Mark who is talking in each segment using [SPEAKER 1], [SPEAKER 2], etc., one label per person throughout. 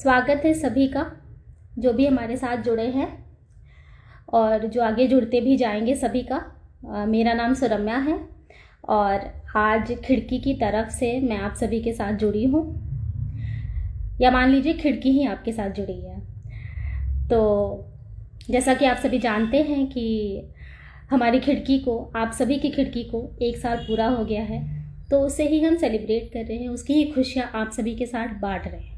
[SPEAKER 1] स्वागत है सभी का, जो भी हमारे साथ जुड़े हैं और जो आगे जुड़ते भी जाएंगे सभी का। मेरा नाम सुरम्या है और आज खिड़की की तरफ से मैं आप सभी के साथ जुड़ी हूँ, या मान लीजिए खिड़की ही आपके साथ जुड़ी है। तो जैसा कि आप सभी जानते हैं कि हमारी खिड़की को, आप सभी की खिड़की को 1 साल पूरा हो गया है, तो उसे ही हम सेलिब्रेट कर रहे हैं, उसकी ही खुशियाँ आप सभी के साथ बांट रहे हैं।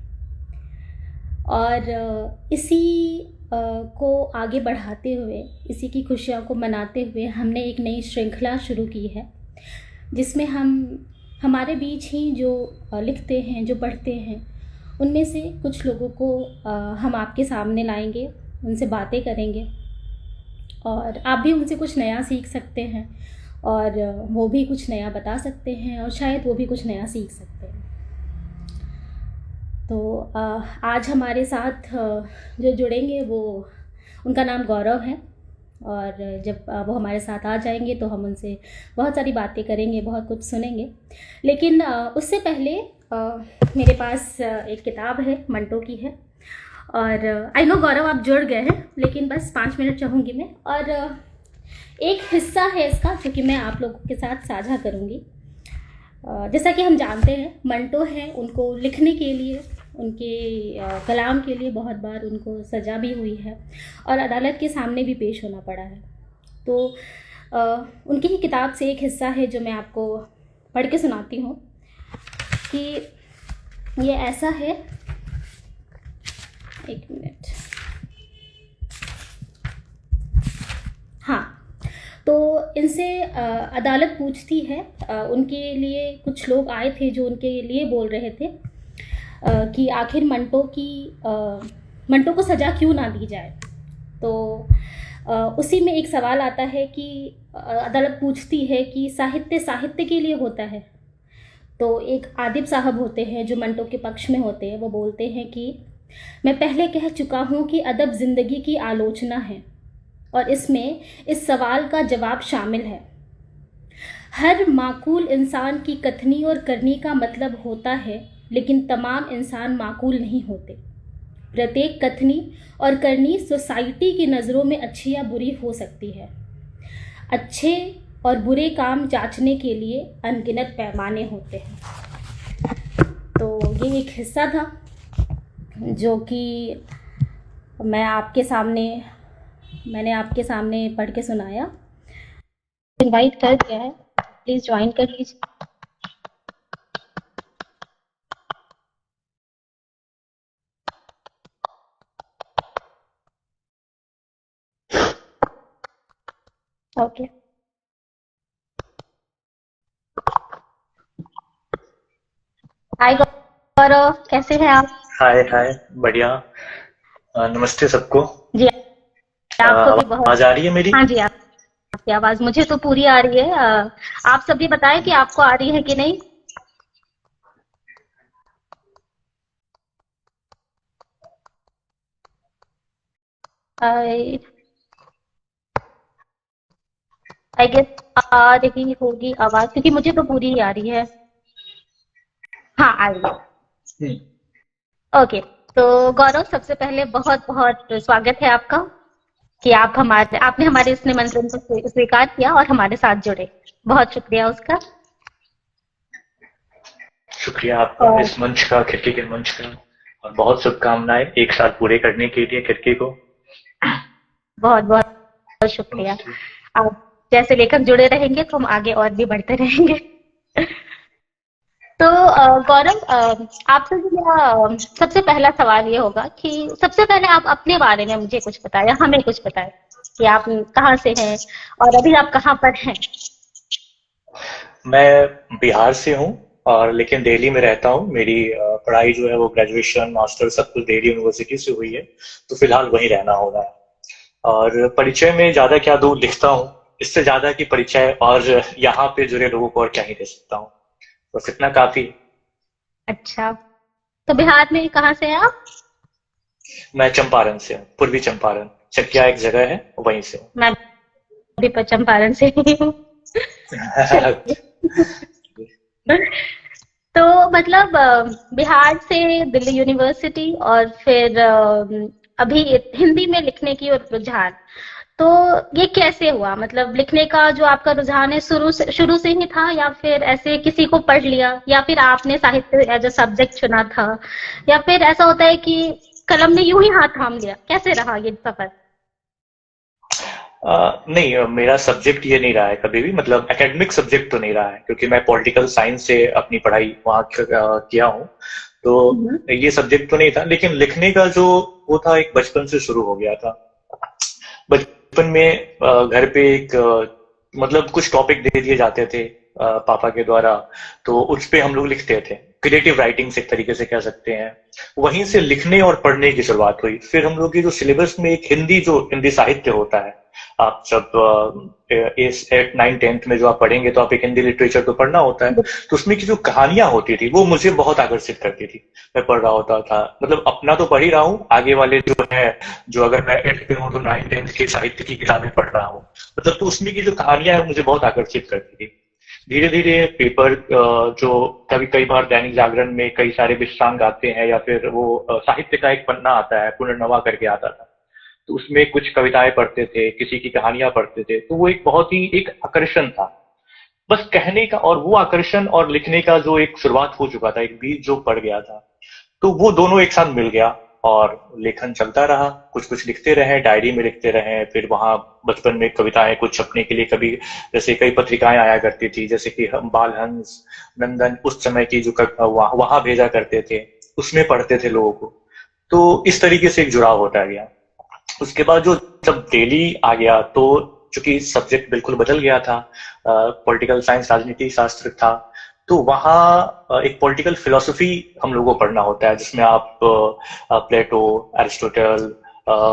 [SPEAKER 1] और इसी को आगे बढ़ाते हुए, इसी की खुशियों को मनाते हुए हमने एक नई श्रृंखला शुरू की है, जिसमें हम हमारे बीच ही जो लिखते हैं, जो पढ़ते हैं, उनमें से कुछ लोगों को हम आपके सामने लाएंगे, उनसे बातें करेंगे और आप भी उनसे कुछ नया सीख सकते हैं और वो भी कुछ नया बता सकते हैं और शायद वो भी कुछ नया सीख सकते हैं। तो आज हमारे साथ जो जुड़ेंगे वो, उनका नाम गौरव है और जब वो हमारे साथ आ जाएंगे तो हम उनसे बहुत सारी बातें करेंगे, बहुत कुछ सुनेंगे। लेकिन उससे पहले मेरे पास एक किताब है, मंटो की है। और आई नो गौरव आप जुड़ गए हैं, लेकिन बस 5 मिनट चाहूँगी मैं, और एक हिस्सा है इसका जो कि मैं आप लोगों के साथ साझा करूँगी। जैसा कि हम जानते हैं, मंटो हैं, उनको लिखने के लिए, उनके कलाम के लिए बहुत बार उनको सज़ा भी हुई है और अदालत के सामने भी पेश होना पड़ा है। तो उनकी ही किताब से एक हिस्सा है जो मैं आपको पढ़ के सुनाती हूँ कि ये ऐसा है। एक मिनट। हाँ, तो इनसे अदालत पूछती है, उनके लिए कुछ लोग आए थे जो उनके लिए बोल रहे थे कि आखिर मंटो को सज़ा क्यों ना दी जाए। तो उसी में एक सवाल आता है कि अदालत पूछती है कि साहित्य के लिए होता है। तो एक आदिब साहब होते हैं जो मंटो के पक्ष में होते हैं, वो बोलते हैं कि मैं पहले कह चुका हूँ कि अदब ज़िंदगी की आलोचना है और इसमें इस सवाल का जवाब शामिल है। हर माकूल इंसान की कथनी और करनी का मतलब होता है, लेकिन तमाम इंसान माकूल नहीं होते। प्रत्येक कथनी और करनी सोसाइटी की नज़रों में अच्छी या बुरी हो सकती है। अच्छे और बुरे काम जांचने के लिए अनगिनत पैमाने होते हैं। तो ये एक हिस्सा था जो कि मैंने आपके सामने पढ़ के सुनाया। इनवाइट कर दिया है, प्लीज़ ज्वाइन कर लीजिए। ओके। हाय गौरव, कैसे हैं आप?
[SPEAKER 2] हाय हाय, बढ़िया। नमस्ते सबको।
[SPEAKER 1] जी, आपको भी बहुत।
[SPEAKER 2] आवाज आ रही है मेरी?
[SPEAKER 1] हाँ जी, आपकी आवाज़ मुझे तो पूरी आ रही है। आप सभी बताएं कि आपको आ रही है कि नहीं। आई गेस आ रही होगी आवाज़, क्योंकि मुझे तो पूरी ही आ रही है। हाँ, आ रही है। ओके। तो गौरव, सबसे पहले बहुत बहुत स्वागत है आपका कि आपने हमारे इस निमंत्रण को स्वीकार किया और हमारे साथ जुड़े। बहुत शुक्रिया उसका।
[SPEAKER 2] शुक्रिया आपका,
[SPEAKER 1] और
[SPEAKER 2] इस मंच का, खिड़की के मंच का, और बहुत शुभकामनाएं 1 साल पूरे करने के लिए खिड़की को।
[SPEAKER 1] बहुत बहुत शुक्रिया।
[SPEAKER 2] नमस्ते।
[SPEAKER 1] आप जैसे लेखक जुड़े रहेंगे तो हम आगे और भी बढ़ते रहेंगे। तो गौरव, आपसे जो मेरा सबसे पहला सवाल ये होगा कि सबसे पहले आप अपने बारे में मुझे कुछ बताएं, हमें कुछ बताएं कि आप कहाँ से हैं और अभी आप कहाँ पर हैं।
[SPEAKER 2] मैं बिहार से हूँ और लेकिन दिल्ली में रहता हूँ। मेरी पढ़ाई जो है वो ग्रेजुएशन, मास्टर सब कुछ दिल्ली यूनिवर्सिटी से हुई है, तो फिलहाल वहीं रहना हो रहा है। और परिचय में ज्यादा क्या दूर लिखता हूँ, इससे ज्यादा की परिचय और यहाँ पे जुड़े लोगों को और क्या ही दे सकता हूँ, बस इतना काफी।
[SPEAKER 1] अच्छा, तो बिहार में कहाँ से हैं आप?
[SPEAKER 2] मैं चंपारण से हूँ, पूर्वी चंपारण, चकिया एक जगह है, वहीं से
[SPEAKER 1] मैं भी चंपारण से ही हूँ।
[SPEAKER 2] हूँ।
[SPEAKER 1] चलिए। तो मतलब बिहार से दिल्ली यूनिवर्सिटी और फिर अभी हिंदी में लिखने की ओर रुझान, तो ये कैसे हुआ? मतलब लिखने का जो आपका रुझान है शुरू से ही था, या फिर ऐसे किसी को पढ़ लिया, या फिर आपने साहित्य एज अ सब्जेक्ट चुना था, या फिर ऐसा होता है कि कलम ने यूं ही हाथ थाम लिया? कैसे रहा ये सफर?
[SPEAKER 2] नहीं, मेरा सब्जेक्ट ये नहीं रहा है कभी भी, मतलब एकेडमिक सब्जेक्ट तो नहीं रहा है, क्योंकि मैं पॉलिटिकल साइंस से अपनी पढ़ाई वहाँ किया हूँ। तो
[SPEAKER 1] हम्म।
[SPEAKER 2] ये सब्जेक्ट तो नहीं था, लेकिन लिखने का जो वो था एक बचपन से शुरू हो गया था। बचपन में घर पे एक मतलब कुछ टॉपिक दे दिए जाते थे पापा के द्वारा, तो उस पे हम लोग लिखते थे। क्रिएटिव राइटिंग से एक तरीके से कह सकते हैं। वहीं से लिखने और पढ़ने की शुरुआत हुई। फिर हम लोग की जो सिलेबस में एक हिंदी साहित्य होता है, आप जब इस 8 9 10th में जो आप पढ़ेंगे तो आप एक हिंदी लिटरेचर तो पढ़ना होता है। तो उसमें की जो कहानियां होती थी वो मुझे बहुत आकर्षित करती थी। मैं पढ़ रहा होता था, मतलब अपना तो पढ़ ही रहा हूँ, आगे वाले जो है, जो अगर मैं 8th में हूँ तो 9 10th की साहित्य की किताबें पढ़ रहा हूँ। मतलब तो उसमें की जो कहानियां है मुझे बहुत आकर्षित करती थी। धीरे धीरे पेपर जो कभी कई बार दैनिक जागरण में कई सारे विश्रांत आते हैं, या फिर वो साहित्य का एक पन्ना आता है, पुनर्नवा करके आता था, तो उसमें कुछ कविताएं पढ़ते थे, किसी की कहानियां पढ़ते थे, तो वो एक बहुत ही एक आकर्षण था। बस कहने का, और वो आकर्षण और लिखने का जो एक शुरुआत हो चुका था, एक बीज जो पड़ गया था, तो वो दोनों एक साथ मिल गया और लेखन चलता रहा। कुछ कुछ लिखते रहे, डायरी में लिखते रहे, फिर वहां बचपन में कविताएं कुछ छपने के लिए कभी, जैसे कई पत्रिकाएं आया करती थी, जैसे कि हम बाल हंस, नंदन, उस समय की जो वहां भेजा करते थे, उसमें पढ़ते थे लोगों को। तो इस तरीके से एक जुड़ाव होता गया। उसके बाद जो जब दिल्ली आ गया, तो चूंकि सब्जेक्ट बिल्कुल बदल गया था, पॉलिटिकल साइंस राजनीति शास्त्र था, तो वहाँ एक पॉलिटिकल फिलोसफी हम लोगों को पढ़ना होता है, जिसमें आप प्लेटो, एरिस्टोटल,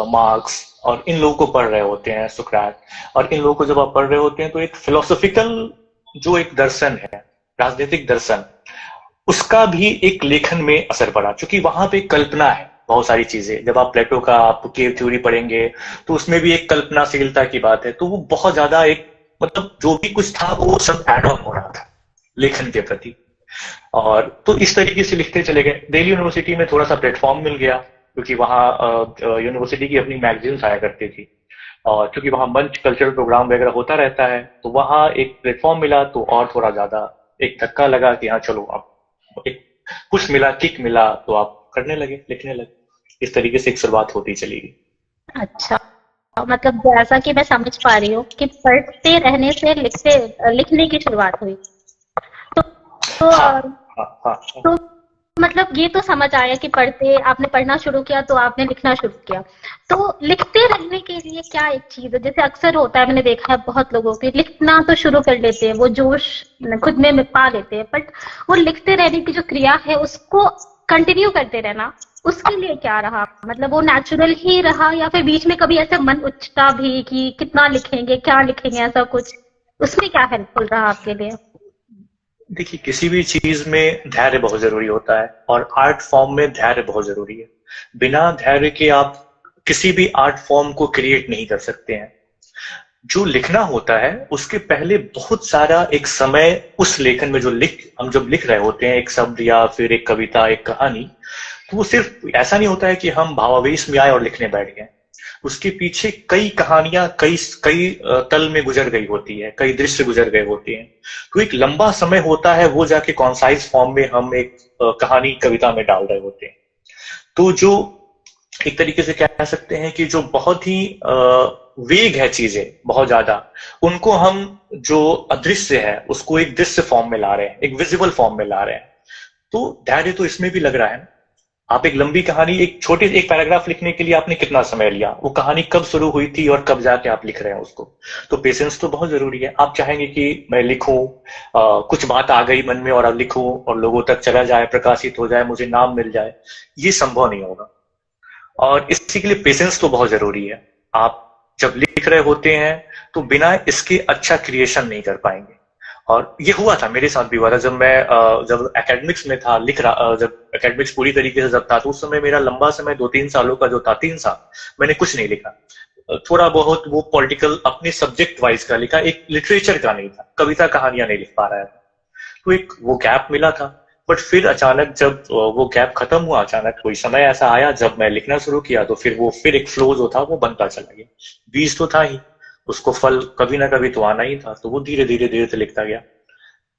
[SPEAKER 2] मार्क्स और इन लोगों को पढ़ रहे होते हैं, सुकरात। और इन लोगों को जब आप पढ़ रहे होते हैं तो एक फिलोसफिकल जो एक दर्शन है, राजनीतिक दर्शन, उसका भी एक लेखन में असर पड़ा, क्योंकि वहां पे कल्पना है बहुत सारी चीजें। जब आप प्लेटो का आप केव थ्योरी पढ़ेंगे तो उसमें भी एक कल्पनाशीलता की बात है, तो वो बहुत ज्यादा एक, मतलब जो भी कुछ था वो सब एड ऑन हो रहा था लेखन के प्रति। और तो इस तरीके से लिखते चले गए। दिल्ली यूनिवर्सिटी में थोड़ा सा प्लेटफॉर्म मिल गया, क्योंकि वहाँ यूनिवर्सिटी की अपनी मैगजीन्स आया करती थी, और क्योंकि वहाँ मंच कल्चरल प्रोग्राम वगैरह होता रहता है, तो वहाँ एक प्लेटफॉर्म मिला, तो और थोड़ा ज्यादा एक धक्का लगा कि हाँ चलो, अब एक पुश मिला, किक मिला, तो आप करने लगे, लिखने लगे। इस तरीके से एक शुरुआत होती चली गई।
[SPEAKER 1] अच्छा, मतलब जैसा कि मैं समझ पा रही हूँ कि पढ़ते रहने से लिखने की शुरुआत हुई। तो, तो,
[SPEAKER 2] हाँ, हाँ, हाँ, हाँ।
[SPEAKER 1] तो मतलब ये तो समझ आया कि पढ़ते आपने पढ़ना शुरू किया तो आपने लिखना शुरू किया। तो लिखते रहने के लिए क्या एक चीज है, जैसे अक्सर होता है, मैंने देखा है बहुत लोगों के, लिखना तो शुरू कर लेते हैं, वो जोश खुद में पा लेते हैं, बट वो लिखते रहने की जो क्रिया है उसको कंटिन्यू करते रहना, उसके लिए क्या रहा? मतलब वो नेचुरल ही रहा, या फिर बीच में कभी ऐसे मन उठता भी कि कितना लिखेंगे, क्या लिखेंगे, ऐसा कुछ? उसमें क्या हेल्पफुल रहा आपके लिए?
[SPEAKER 2] देखिए, किसी भी चीज में धैर्य बहुत जरूरी होता है, और आर्ट फॉर्म में धैर्य बहुत जरूरी है। बिना धैर्य के आप किसी भी आर्ट फॉर्म को क्रिएट नहीं कर सकते हैं। जो लिखना होता है उसके पहले बहुत सारा एक समय, उस लेखन में जो हम जब लिख रहे होते हैं एक शब्द या फिर एक कविता, एक कहानी, तो वो सिर्फ ऐसा नहीं होता है कि हम भावावेश में आए और लिखने बैठ गए। उसके पीछे कई कहानियां, कई कई तल में गुजर गई होती है, कई दृश्य गुजर गए होते हैं। तो एक लंबा समय होता है, वो जाके कॉन्साइज फॉर्म में हम एक कहानी, कविता में डाल रहे होते हैं। तो जो एक तरीके से कह सकते हैं कि जो बहुत ही वेग है चीजें बहुत ज्यादा, उनको हम जो अदृश्य है उसको एक दृश्य फॉर्म में ला रहे हैं, एक विजिबल फॉर्म में ला रहे हैं। तो धैर्य तो इसमें भी लग रहा है। आप एक लंबी कहानी, एक छोटे एक पैराग्राफ लिखने के लिए आपने कितना समय लिया, वो कहानी कब शुरू हुई थी और कब जाके आप लिख रहे हैं उसको। तो पेशेंस तो बहुत जरूरी है। आप चाहेंगे कि मैं लिखूं, कुछ बात आ गई मन में और अब लिखूं और लोगों तक चला जाए, प्रकाशित हो जाए, मुझे नाम मिल जाए, ये संभव नहीं होगा। और इसी के लिए पेशेंस तो बहुत जरूरी है। आप जब लिख रहे होते हैं तो बिना इसके अच्छा क्रिएशन नहीं कर पाएंगे। और ये हुआ था, मेरे साथ भी हुआ था। जब मैं जब एकेडमिक्स में था, जब एकेडमिक्स पूरी तरीके से जब था, तो उस समय मेरा लंबा समय 2 3 सालों का जो था, 3 साल मैंने कुछ नहीं लिखा। थोड़ा बहुत वो पॉलिटिकल अपने सब्जेक्ट वाइज का लिखा, एक लिटरेचर का नहीं था, कविता कहानियां नहीं लिख पा रहा था। तो एक वो गैप मिला था। बट फिर अचानक जब वो गैप खत्म हुआ, अचानक कोई समय ऐसा आया जब मैं लिखना शुरू किया, तो फिर वो फिर एक फ्लो जो था वो बनता चला गया। बीज तो था ही, उसको फल कभी ना कभी तो आना ही था, तो वो धीरे धीरे धीरे से लिखता गया।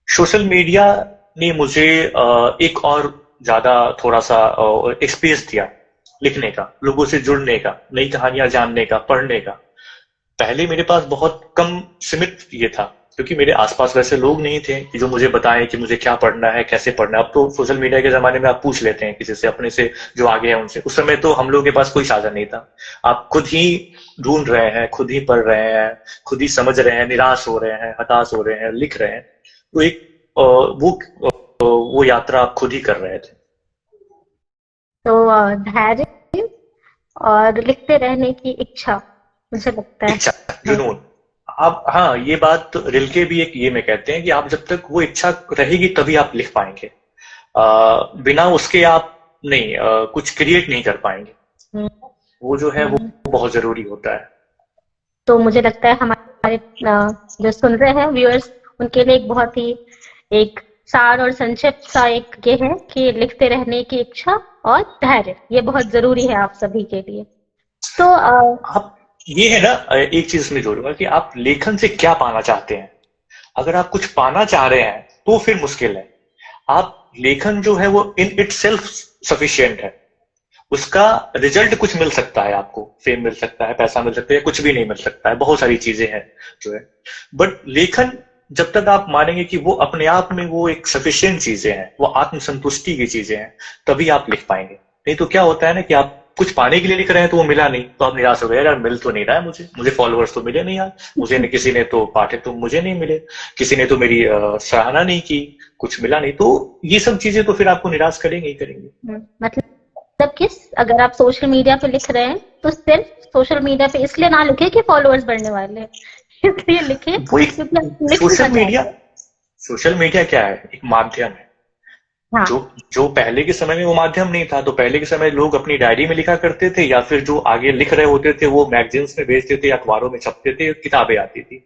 [SPEAKER 2] सोशल मीडिया ने मुझे एक और ज्यादा थोड़ा सा स्पेस दिया लिखने का, लोगों से जुड़ने का, नई कहानियां जानने का, पढ़ने का। पहले मेरे पास बहुत कम सीमित ये था, क्योंकि मेरे आसपास वैसे लोग नहीं थे कि जो मुझे बताएं कि मुझे क्या पढ़ना है, कैसे पढ़ना है। अब तो सोशल मीडिया के जमाने में आप पूछ लेते हैं किसी से, अपने से जो आगे है उनसे। उस समय तो हम लोगों के पास कोई साधन नहीं था। आप खुद ही ढूंढ रहे हैं, खुद ही पढ़ रहे हैं, खुद ही समझ रहे हैं, निराश हो रहे हैं, हताश हो रहे हैं, लिख रहे हैं। तो एक वो यात्रा आप खुद ही कर रहे थे।
[SPEAKER 3] तो धैर्य और लिखते रहने की इच्छा, मुझे लगता
[SPEAKER 2] इच्छा,
[SPEAKER 3] है।
[SPEAKER 2] जुनून। आप, हाँ, ये बात रिल्के भी एक ये में कहते हैं कि आप जब तक वो इच्छा रहेगी तभी आप लिख पाएंगे। बिना उसके आप नहीं कुछ क्रिएट नहीं कर पाएंगे।
[SPEAKER 3] हम्म,
[SPEAKER 2] वो जो है वो बहुत जरूरी होता है।
[SPEAKER 3] तो मुझे लगता है हमारे जो सुन रहे हैं व्यूअर्स, उनके लिए एक बहुत ही एक सार और संक्षिप्त सा एक ये है कि लिखते रहने की इच्छा और धैर्य, ये बहुत जरूरी है आप सभी के लिए। तो
[SPEAKER 2] आप, ये है ना, एक चीज में जोड़ूंगा कि आप लेखन से क्या पाना चाहते हैं। अगर आप कुछ पाना चाह रहे हैं तो फिर मुश्किल है। आप, लेखन जो है वो इन इट सेल्फ सफिशियंट है। उसका रिजल्ट कुछ मिल सकता है, आपको फेम मिल सकता है, पैसा मिल सकता है, कुछ भी नहीं मिल सकता है, बहुत सारी चीजें हैं जो है। बट लेखन, जब तक आप मानेंगे कि वो अपने आप में वो एक सफिशियंट चीजें हैं, वो आत्मसंतुष्टि की चीजें हैं, तभी आप लिख पाएंगे। नहीं तो क्या होता है ना कि आप कुछ पाने के लिए लिख रहे हैं तो वो मिला नहीं, तो आप निराश हो गए, यार मिल तो नहीं रहा है, मुझे फॉलोअर्स तो मिले नहीं, यार मुझे ने, किसी ने तो पाठक तो मुझे नहीं मिले, किसी ने तो मेरी सराहना नहीं की, कुछ मिला नहीं। तो ये सब चीजें तो फिर आपको निराश करेंगे ही करेंगे।
[SPEAKER 3] मतलब किस, अगर आप सोशल मीडिया पे लिख रहे हैं तो सिर्फ सोशल मीडिया पे इसलिए ना लिखे कि फॉलोअर्स बढ़ने वाले हैं, इसलिए लिखे
[SPEAKER 2] वो एक
[SPEAKER 3] क्योंकि आप लिख
[SPEAKER 2] सोशल
[SPEAKER 3] सकते
[SPEAKER 2] मीडिया,
[SPEAKER 3] हैं।
[SPEAKER 2] सोशल मीडिया क्या है, एक माध्यम है।
[SPEAKER 3] हाँ,
[SPEAKER 2] जो जो पहले के समय में वो माध्यम नहीं था, तो पहले के समय लोग अपनी डायरी में लिखा करते थे, या फिर जो आगे लिख रहे होते थे वो मैगजीन्स में भेजते थे, अखबारों में छपते थे, किताबें आती थी।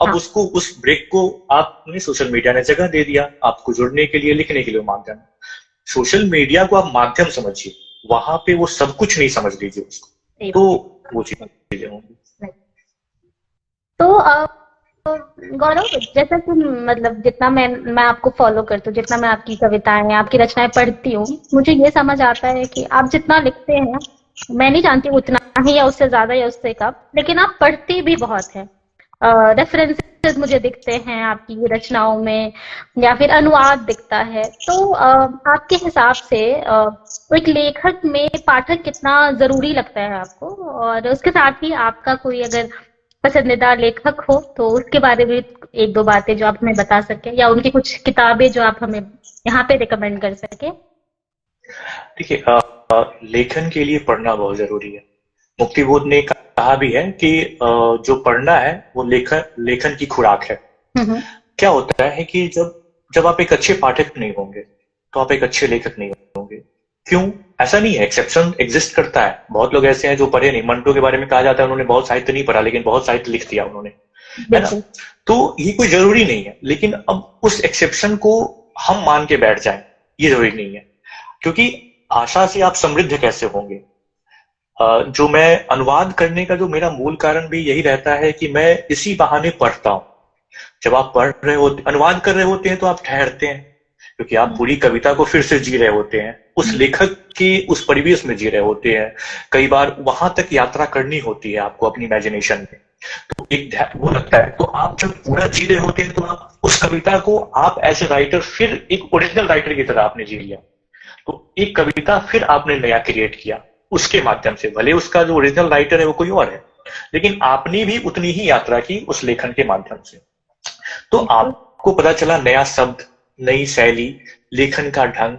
[SPEAKER 2] अब
[SPEAKER 3] हाँ,
[SPEAKER 2] उसको, उस ब्रेक को आपने, सोशल मीडिया ने जगह दे दिया आपको जुड़ने के लिए, लिखने के लिए माध्यम। सोशल मीडिया को आप माध्यम समझिए, वहां पे वो सब कुछ नहीं समझ लीजिए उसको,
[SPEAKER 3] सही
[SPEAKER 2] तो
[SPEAKER 3] बात।
[SPEAKER 2] वो चीजें होंगी।
[SPEAKER 3] तो गौरव, जैसा कि मतलब जितना मैं आपको फॉलो करती हूँ, जितना मैं आपकी कविताएं, आपकी रचनाएं पढ़ती हूँ, मुझे ये समझ आता है कि आप जितना लिखते हैं, मैं नहीं जानती उतना ही या उससे ज्यादा या उससे कम, लेकिन आप पढ़ते भी बहुत हैं। रेफरेंसेस मुझे दिखते हैं आपकी रचनाओं में, या फिर अनुवाद दिखता है। तो आपके हिसाब से एक लेखक में पाठक कितना जरूरी लगता है आपको, और उसके साथ ही आपका कोई अगर पसंदीदा लेखक हो तो उसके बारे में एक दो बातें जो आप हमें बता सके, या उनकी कुछ किताबें जो आप हमें यहाँ पे रिकमेंड कर सके।
[SPEAKER 2] देखिए, लेखन के लिए पढ़ना बहुत जरूरी है। मुक्ति बोध ने कहा भी है कि जो पढ़ना है वो लेखन लेखन की खुराक है। क्या होता है कि जब जब आप एक अच्छे पाठक नहीं होंगे तो आप एक अच्छे लेखक नहीं होंगे। क्यों? ऐसा नहीं है, एक्सेप्शन एग्जिस्ट करता है। बहुत लोग ऐसे हैं जो पढ़े नहीं। मंटो के बारे में कहा जाता है उन्होंने बहुत साहित्य नहीं पढ़ा, लेकिन बहुत साहित्य लिख दिया उन्होंने, है ना। तो ये कोई जरूरी नहीं है, लेकिन अब उस एक्सेप्शन को हम मान के बैठ जाएं ये जरूरी नहीं है। क्योंकि भाषा से आप समृद्ध कैसे होंगे। जो मैं अनुवाद करने का जो मेरा मूल कारण भी यही रहता है कि मैं इसी बहाने पढ़ता हूं। जब आप पढ़ रहे होते, अनुवाद कर रहे होते हैं, तो आप ठहरते हैं, क्योंकि आप पूरी कविता को फिर से जी रहे होते हैं, उस लेखक के उस परिवेश में जी रहे होते हैं। कई बार वहां तक यात्रा करनी होती है आपको अपनी इमेजिनेशन में, तो एक वो लगता है। तो आप जब पूरा जी रहे होते हैं तो आप उस कविता को आप एज ए राइटर फिर एक ओरिजिनल राइटर की तरह आपने जी लिया। तो एक कविता फिर आपने नया क्रिएट किया उसके माध्यम से। भले उसका जो ओरिजिनल राइटर है वो कोई और है, लेकिन आपने भी उतनी ही यात्रा की उस लेखन के माध्यम से। तो आपको पता चला नया शब्द, नई शैली, लेखन का ढंग।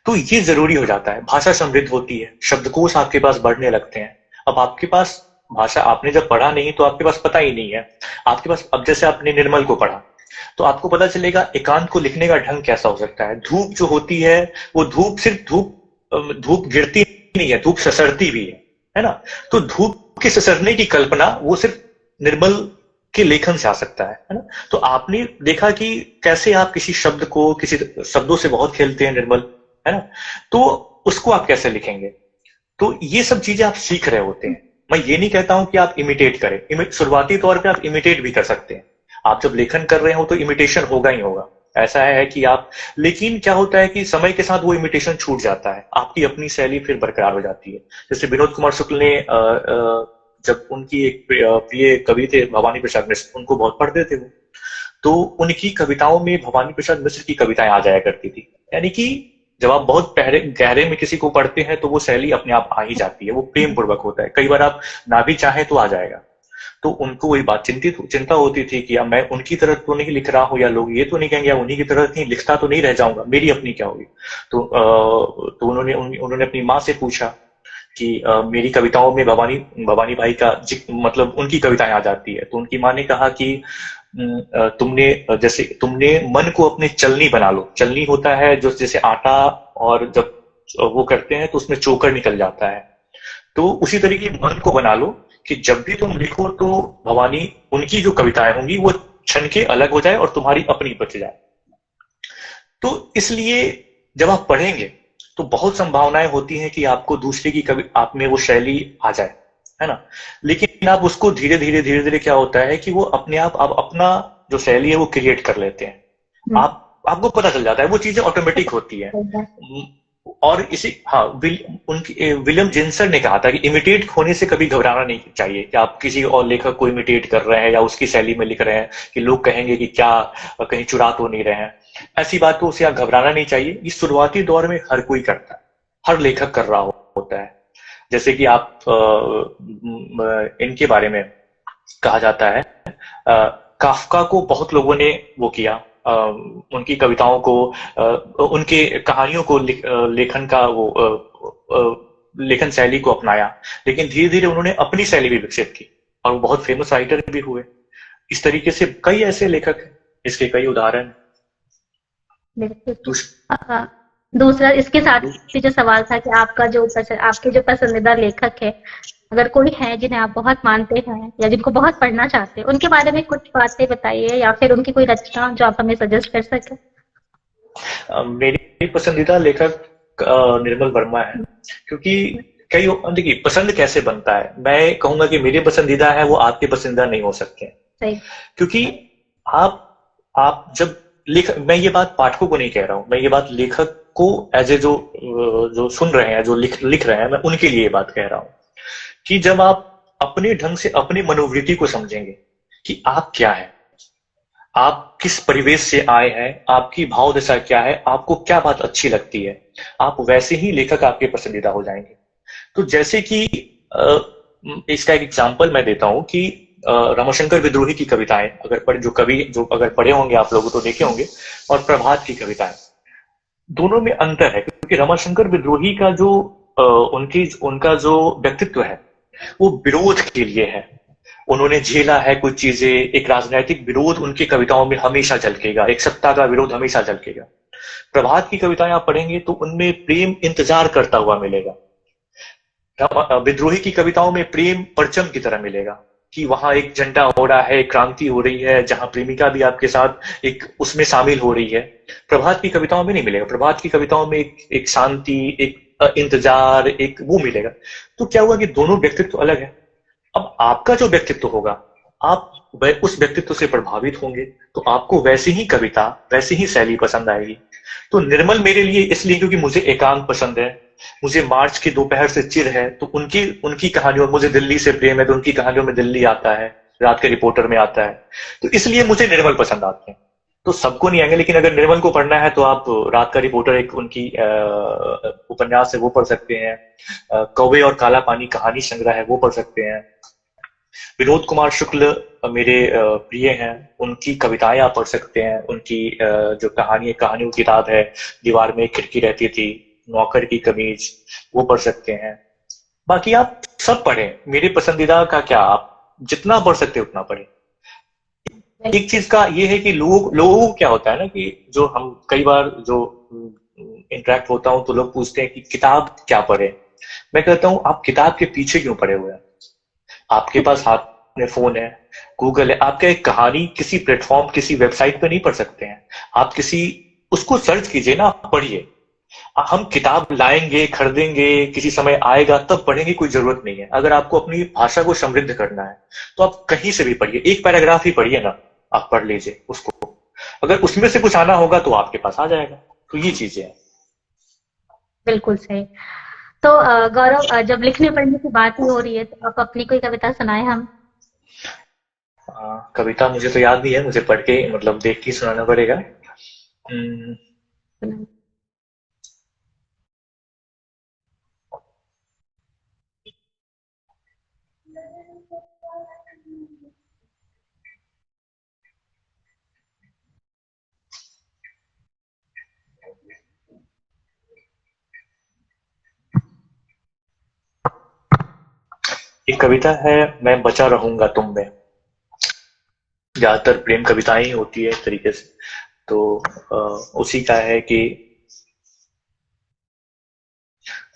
[SPEAKER 2] तो ये जरूरी हो जाता है। भाषा समृद्ध होती है, शब्दकोश आपके पास बढ़ने लगते हैं। अब आपके पास भाषा आपने जब पढ़ा नहीं तो आपके पास पता ही नहीं है। आपके पास, अब जैसे आपने निर्मल को पढ़ा तो आपको पता चलेगा एकांत को लिखने का ढंग कैसा हो सकता है। धूप जो होती है वो धूप सिर्फ धूप गिरती नहीं है, धूप ससरती भी है ना। तो धूप के ससरने की कल्पना वो सिर्फ निर्मल के लेखन से आ सकता है ना। तो आपने देखा कि कैसे आप किसी शब्द को, किसी शब्दों से बहुत खेलते हैं निर्मल, है ना, तो उसको आप कैसे लिखेंगे। तो ये सब चीजें आप सीख रहे होते हैं। मैं ये नहीं कहता हूं कि आप इमिटेट करें, शुरुआती तौर पे आप इमिटेट भी कर सकते हैं। आप जब लेखन कर रहे हो तो इमिटेशन होगा ही होगा, ऐसा है कि आप, लेकिन क्या होता है कि समय के साथ वो इमिटेशन छूट जाता है, आपकी अपनी शैली फिर बरकरार हो जाती है। जैसे विनोद कुमार शुक्ल ने जब उनकी एक प्रिय कवि थे भवानी प्रसाद मिश्र, उनको बहुत पढ़ते थे वो, तो उनकी कविताओं में भवानी प्रसाद मिश्र की कविताएं आ जाया करती थी। यानी कि जब आप बहुत गहरे में किसी को पढ़ते हैं तो वो शैली अपने आप आ ही जाती है, वो प्रेम पूर्वक होता है, कई बार आप ना भी चाहें तो आ जाएगा। तो उनको वही बात चिंता होती थी कि अब मैं उनकी तरह तो नहीं लिख रहा हूँ, या लोग ये तो नहीं कहेंगे, उन्हीं की तरह नहीं लिखता तो नहीं रह जाऊंगा, मेरी अपनी क्या होगी। तो उन्होंने अपनी माँ से पूछा कि मेरी कविताओं में भवानी भवानी भाई का मतलब उनकी कविताएं आ जाती है। तो उनकी माँ ने कहा कि तुमने मन को अपने चलनी बना लो। चलनी होता है जो जैसे आटा, और जब वो करते हैं तो उसमें चोकर निकल जाता है, तो उसी तरीके मन को बना लो कि जब भी तुम लिखो तो भवानी उनकी जो कविताएं होंगी वो छन के अलग हो जाए और तुम्हारी अपनी बच जाए। तो इसलिए जब आप पढ़ेंगे तो बहुत संभावनाएं होती हैं कि आपको दूसरे की कवि आप में वो शैली आ जाए, है ना। लेकिन आप उसको धीरे धीरे क्या होता है कि वो अपने आप अपना जो शैली है वो क्रिएट कर लेते हैं। आपको पता चल जाता है, वो चीजें ऑटोमेटिक होती है। और इसी विलियम जेन्सन ने कहा था कि इमिटेट होने से कभी घबराना नहीं चाहिए, कि आप किसी और लेखक को इमिटेट कर रहे हैं या उसकी शैली में लिख रहे हैं कि लोग कहेंगे कि क्या कहीं चुरा तो नहीं रहे हैं। ऐसी बातों से आप घबराना नहीं चाहिए। ये शुरुआती दौर में हर कोई करता है, हर लेखक कर रहा होता है। जैसे कि आप इनके बारे में कहा जाता है, काफका को बहुत लोगों ने वो किया, उनकी कविताओं को, उनके कहानियों को लेखन का वो लेखन शैली को अपनाया, लेकिन धीरे धीरे उन्होंने अपनी शैली भी विकसित की और वो बहुत फेमस राइटर भी हुए। इस तरीके से कई ऐसे लेखक हैं, इसके कई उदाहरण।
[SPEAKER 3] दूसरा इसके साथ ही जो सवाल था कि आपके जो पसंदीदा लेखक है, अगर कोई है जिन्हें आप बहुत मानते हैं या जिनको बहुत पढ़ना चाहते हैं, उनके बारे में कुछ बातें बताइए, या फिर उनकी कोई रचना जो आप हमें सजेस्ट कर सके।
[SPEAKER 2] मेरी पसंदीदा लेखक निर्मल वर्मा है, क्योंकि देखिए पसंद कैसे बनता है, मैं कहूंगा कि मेरे पसंदीदा है वो आपके पसंदीदा नहीं हो सकते।
[SPEAKER 3] सही।
[SPEAKER 2] क्योंकि आप जब मैं ये बात पाठकों को नहीं कह रहा हूं, मैं ये बात लेखक को एज ए जो सुन रहे हैं, जो लिख रहे हैं, मैं उनके लिए बात कह रहा हूं कि जब आप अपने ढंग से अपनी मनोवृत्ति को समझेंगे कि आप क्या है, आप किस परिवेश से आए हैं, आपकी भाव दशा क्या है, आपको क्या बात अच्छी लगती है, आप वैसे ही लेखक आपके पसंदीदा हो जाएंगे। तो जैसे कि इसका एक एग्जांपल मैं देता हूं कि रमाशंकर विद्रोही की कविताएं अगर पढ़े होंगे आप लोग तो देखे होंगे, और प्रभात की कविताएं, दोनों में अंतर है। क्योंकि रमाशंकर विद्रोही का जो उनका जो व्यक्तित्व है वो विरोध के लिए है, उन्होंने झेला है कुछ चीजें, एक राजनीतिक विरोध उनकी कविताओं में हमेशा झलकेगा, एक सत्ता का विरोध हमेशा झलकेगा। प्रभात की कविताएं आप पढ़ेंगे तो उनमें प्रेम इंतजार करता हुआ मिलेगा, विद्रोही की कविताओं में प्रेम परचम की तरह मिलेगा कि वहां एक झंडा हो रहा है, क्रांति हो रही है, जहां प्रेमिका भी आपके साथ एक उसमें शामिल हो रही है। प्रभात की कविताओं में नहीं मिलेगा, प्रभात की कविताओं में एक शांति, एक इंतजार, एक वो मिलेगा। तो क्या हुआ कि दोनों व्यक्तित्व अलग है। अब आपका जो व्यक्तित्व होगा, आप उस व्यक्तित्व से प्रभावित होंगे तो आपको वैसी ही कविता, वैसी ही शैली पसंद आएगी। तो निर्मल मेरे लिए इसलिए क्योंकि मुझे एकांत पसंद है, मुझे मार्च की दोपहर से चिर है, तो उनकी कहानियों, मुझे दिल्ली से प्रेम है तो उनकी कहानियों में दिल्ली आता है, रात के रिपोर्टर में आता है, तो इसलिए मुझे निर्मल पसंद आते हैं। तो सबको नहीं आएंगे, लेकिन अगर निर्मल को पढ़ना है तो आप रात का रिपोर्टर एक उनकी उपन्यास है वो पढ़ सकते हैं, कौवे और काला पानी कहानी संग्रह है वो पढ़ सकते हैं। विनोद कुमार शुक्ल मेरे प्रिय हैं, उनकी कविताएं आप पढ़ सकते हैं, उनकी जो कहानियों की किताब है, दीवार में एक खिड़की रहती थी, नौकर की कमीज, वो पढ़ सकते हैं। बाकी आप सब पढ़ें, मेरे पसंदीदा का क्या, आप जितना पढ़ सकते हैं उतना पढ़ें। एक चीज का ये है कि लोगों को क्या होता है ना कि जो हम कई बार जो इंटरेक्ट होता हूं तो लोग पूछते हैं कि किताब क्या पढ़े। मैं कहता हूं आप किताब के पीछे क्यों पड़े हुए हैं, आपके पास में फोन है, गूगल है, आपका एक कहानी किसी प्लेटफॉर्म, किसी वेबसाइट पे नहीं पढ़ सकते हैं। आप किसी उसको सर्च कीजिए ना, आप पढ़िए। हम किताब लाएंगे, खरीदेंगे, किसी समय आएगा तब पढ़ेंगे, कोई जरूरत नहीं है। अगर आपको अपनी भाषा को समृद्ध करना है तो आप कहीं से भी पढ़िए, एक पैराग्राफ ही पढ़िए ना, आप पढ़ लीजिए उसको। अगर उसमें से कुछ आना होगा तो आपके पास आ जाएगा। तो ये चीजें हैं।
[SPEAKER 3] बिल्कुल सही। तो गौरव, जब लिखने पढ़ने की बात ही हो रही है तो आप अपनी कोई कविता सुनाए हम।
[SPEAKER 2] कविता मुझे तो याद नहीं है, मुझे पढ़ के मतलब देख के ही सुनाना पड़ेगा। एक कविता है, मैं बचा रहूंगा तुम में। ज्यादातर प्रेम कविताएं ही होती है इस तरीके से। तो उसी का है कि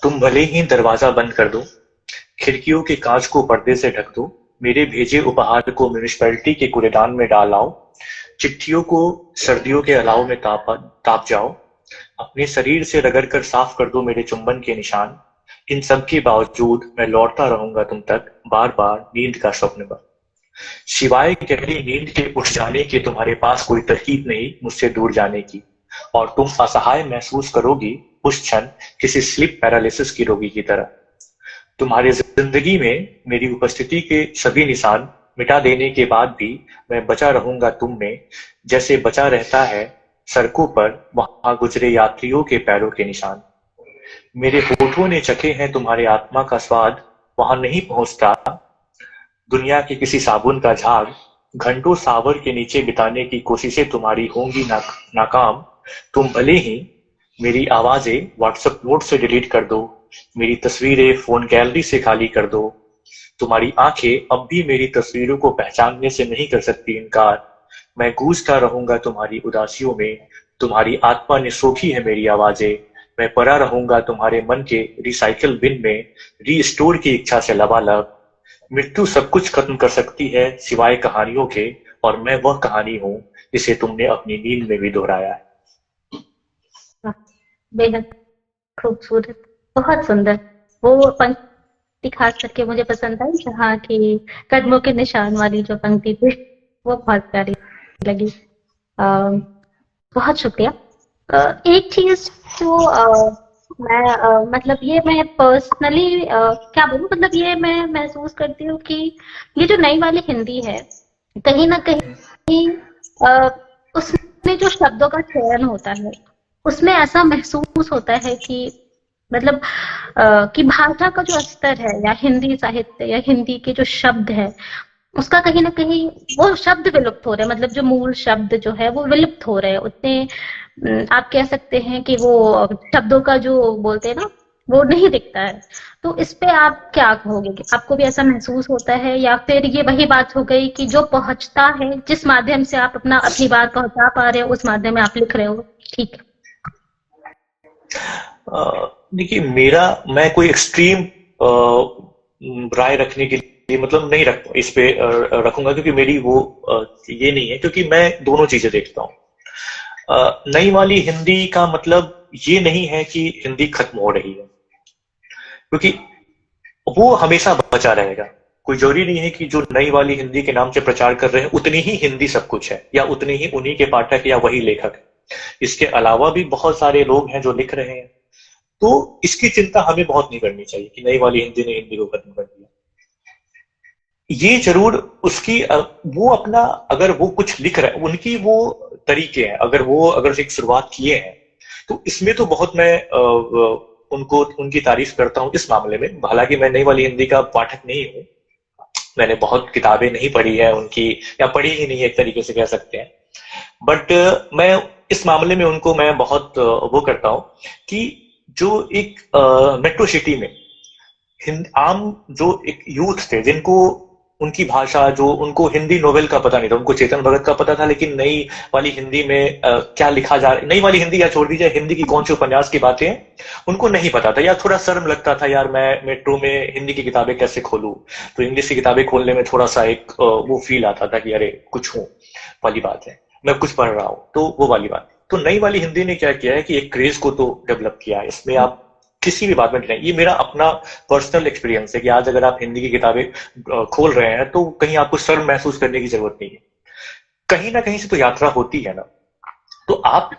[SPEAKER 2] तुम भले ही दरवाजा बंद कर दो, खिड़कियों के कांच को पर्दे से ढक दो, मेरे भेजे उपहार को म्यूनिसपैलिटी के कूड़ेदान में डाल आओ, चिट्ठियों को सर्दियों के अलाव में ताप जाओ, अपने शरीर से रगड़ कर साफ कर दो मेरे चुंबन के निशान। इन सब के बावजूद मैं लौटता रहूंगा तुम तक, बार बार नींद का स्वप्न बन। सिवाय गहरी नींद के उठ जाने के तुम्हारे पास कोई तरकीब नहीं मुझसे दूर जाने की, और तुम असहाय महसूस करोगी उस क्षण किसी स्लीप पैरालिसिस की रोगी की तरह। तुम्हारी जिंदगी में मेरी उपस्थिति के सभी निशान मिटा देने के बाद भी मैं बचा रहूंगा तुम में, जैसे बचा रहता है सड़कों पर वहां गुजरे यात्रियों के पैरों के निशान। मेरे होठों ने चखे हैं तुम्हारे आत्मा का स्वाद, वहां नहीं पहुंचता दुनिया के किसी साबुन का झाग। घंटों सावर के नीचे बिताने की कोशिशें तुम्हारी होंगी नाकाम। तुम भले ही मेरी आवाजें व्हाट्सएप नोट से डिलीट कर दो, मेरी तस्वीरें फोन गैलरी से खाली कर दो, तुम्हारी आंखें अब भी मेरी तस्वीरों को पहचानने से नहीं कर सकती इनकार। मैं गूंजता रहूंगा तुम्हारी उदासियों में, तुम्हारी आत्मा ने सोखी है मेरी आवाजें। मैं पड़ा रहूंगा तुम्हारे मन के रिसाइकिल बिन में, रीस्टोर की इच्छा से लबालब। मृत्यु सब कुछ खत्म कर सकती है सिवाय कहानियों के, और मैं वह कहानी हूं जिसे तुमने अपनी नींद में भी दोहराया है।
[SPEAKER 3] बेहद खूबसूरत, बहुत सुंदर। वो पंक्ति खास करके मुझे पसंद आई जहाँ की कदमों के निशान वाली जो पंक्ति थी, वो बहुत प्यारी लगी। बहुत शुक्रिया। एक चीज जो मतलब ये मैं पर्सनली क्या बोलूं, मतलब ये मैं महसूस करती हूँ कि ये जो नई वाली हिंदी है, कहीं ना कहीं उसमें जो शब्दों का चयन होता है उसमें ऐसा महसूस होता है कि मतलब कि भाषा का जो स्तर है या हिंदी साहित्य या हिंदी के जो शब्द है उसका कहीं ना कहीं वो शब्द विलुप्त हो रहे हैं। मतलब जो मूल शब्द जो है वो विलुप्त हो रहे हैं उतने, आप कह सकते हैं कि वो शब्दों का जो बोलते हैं ना वो नहीं दिखता है। तो इस पे आप क्या कहोगे कि आपको भी ऐसा महसूस होता है, या फिर ये वही बात हो गई कि जो पहुंचता है, जिस माध्यम से आप अपनी बात पहुंचा पा रहे हो उस माध्यम में आप लिख रहे हो, ठीक है?
[SPEAKER 2] देखिए, मैं कोई एक्सट्रीम राय रखने के लिए मतलब नहीं रख इस पे रखूंगा, क्योंकि मेरी वो ये नहीं है, क्योंकि मैं दोनों चीजें देखता हूँ। नई वाली हिंदी का मतलब ये नहीं है कि हिंदी खत्म हो रही है, क्योंकि वो हमेशा बचा रहेगा। कोई जरूरी नहीं है कि जो नई वाली हिंदी के नाम से प्रचार कर रहे हैं उतनी ही हिंदी सब कुछ है, या उतने ही उन्हीं के पाठक या वही लेखक है। इसके अलावा भी बहुत सारे लोग हैं जो लिख रहे हैं। तो इसकी चिंता हमें बहुत नहीं करनी चाहिए कि नई वाली हिंदी ने हिंदी को खत्म कर दिया। ये जरूर उसकी वो अपना, अगर वो कुछ लिख रहे हैं, उनकी वो तरीके हैं, अगर एक शुरुआत किए हैं, तो इसमें तो बहुत मैं उनको उनकी तारीफ करता हूं इस मामले में। हालांकि मैं नई वाली हिंदी का पाठक नहीं हूं, मैंने बहुत किताबें नहीं पढ़ी है उनकी, या पढ़ी ही नहीं, एक तरीके से कह सकते हैं। बट मैं इस मामले में उनको मैं बहुत वो करता हूं कि जो एक मेट्रो सिटी में आम जो एक यूथ थे जिनको उनकी भाषा, जो उनको हिंदी नोवेल का पता नहीं था, उनको चेतन भगत का पता था, लेकिन नई वाली हिंदी में क्या लिखा जा रहा, नई वाली हिंदी या छोड़ दीजिए, हिंदी की कौन सी उपन्यास की बातें हैं उनको नहीं पता था, या थोड़ा शर्म लगता था, यार मैं मेट्रो में हिंदी की किताबें कैसे खोलूं, तो इंग्लिश की किताबें खोलने में थोड़ा सा एक वो फील आता था कि अरे कुछ हूं वाली बात है, मैं कुछ पढ़ रहा हूं, तो वो वाली बात। तो नई वाली हिंदी ने क्या किया है कि एक क्रेज को तो डेवलप किया है, इसमें आप किसी भी बात में नहीं, ये मेरा अपना पर्सनल एक्सपीरियंस है कि आज अगर आप हिंदी की किताबें खोल रहे हैं तो कहीं आपको शर्म महसूस करने की जरूरत नहीं है, कहीं ना कहीं से तो यात्रा होती है ना। तो आप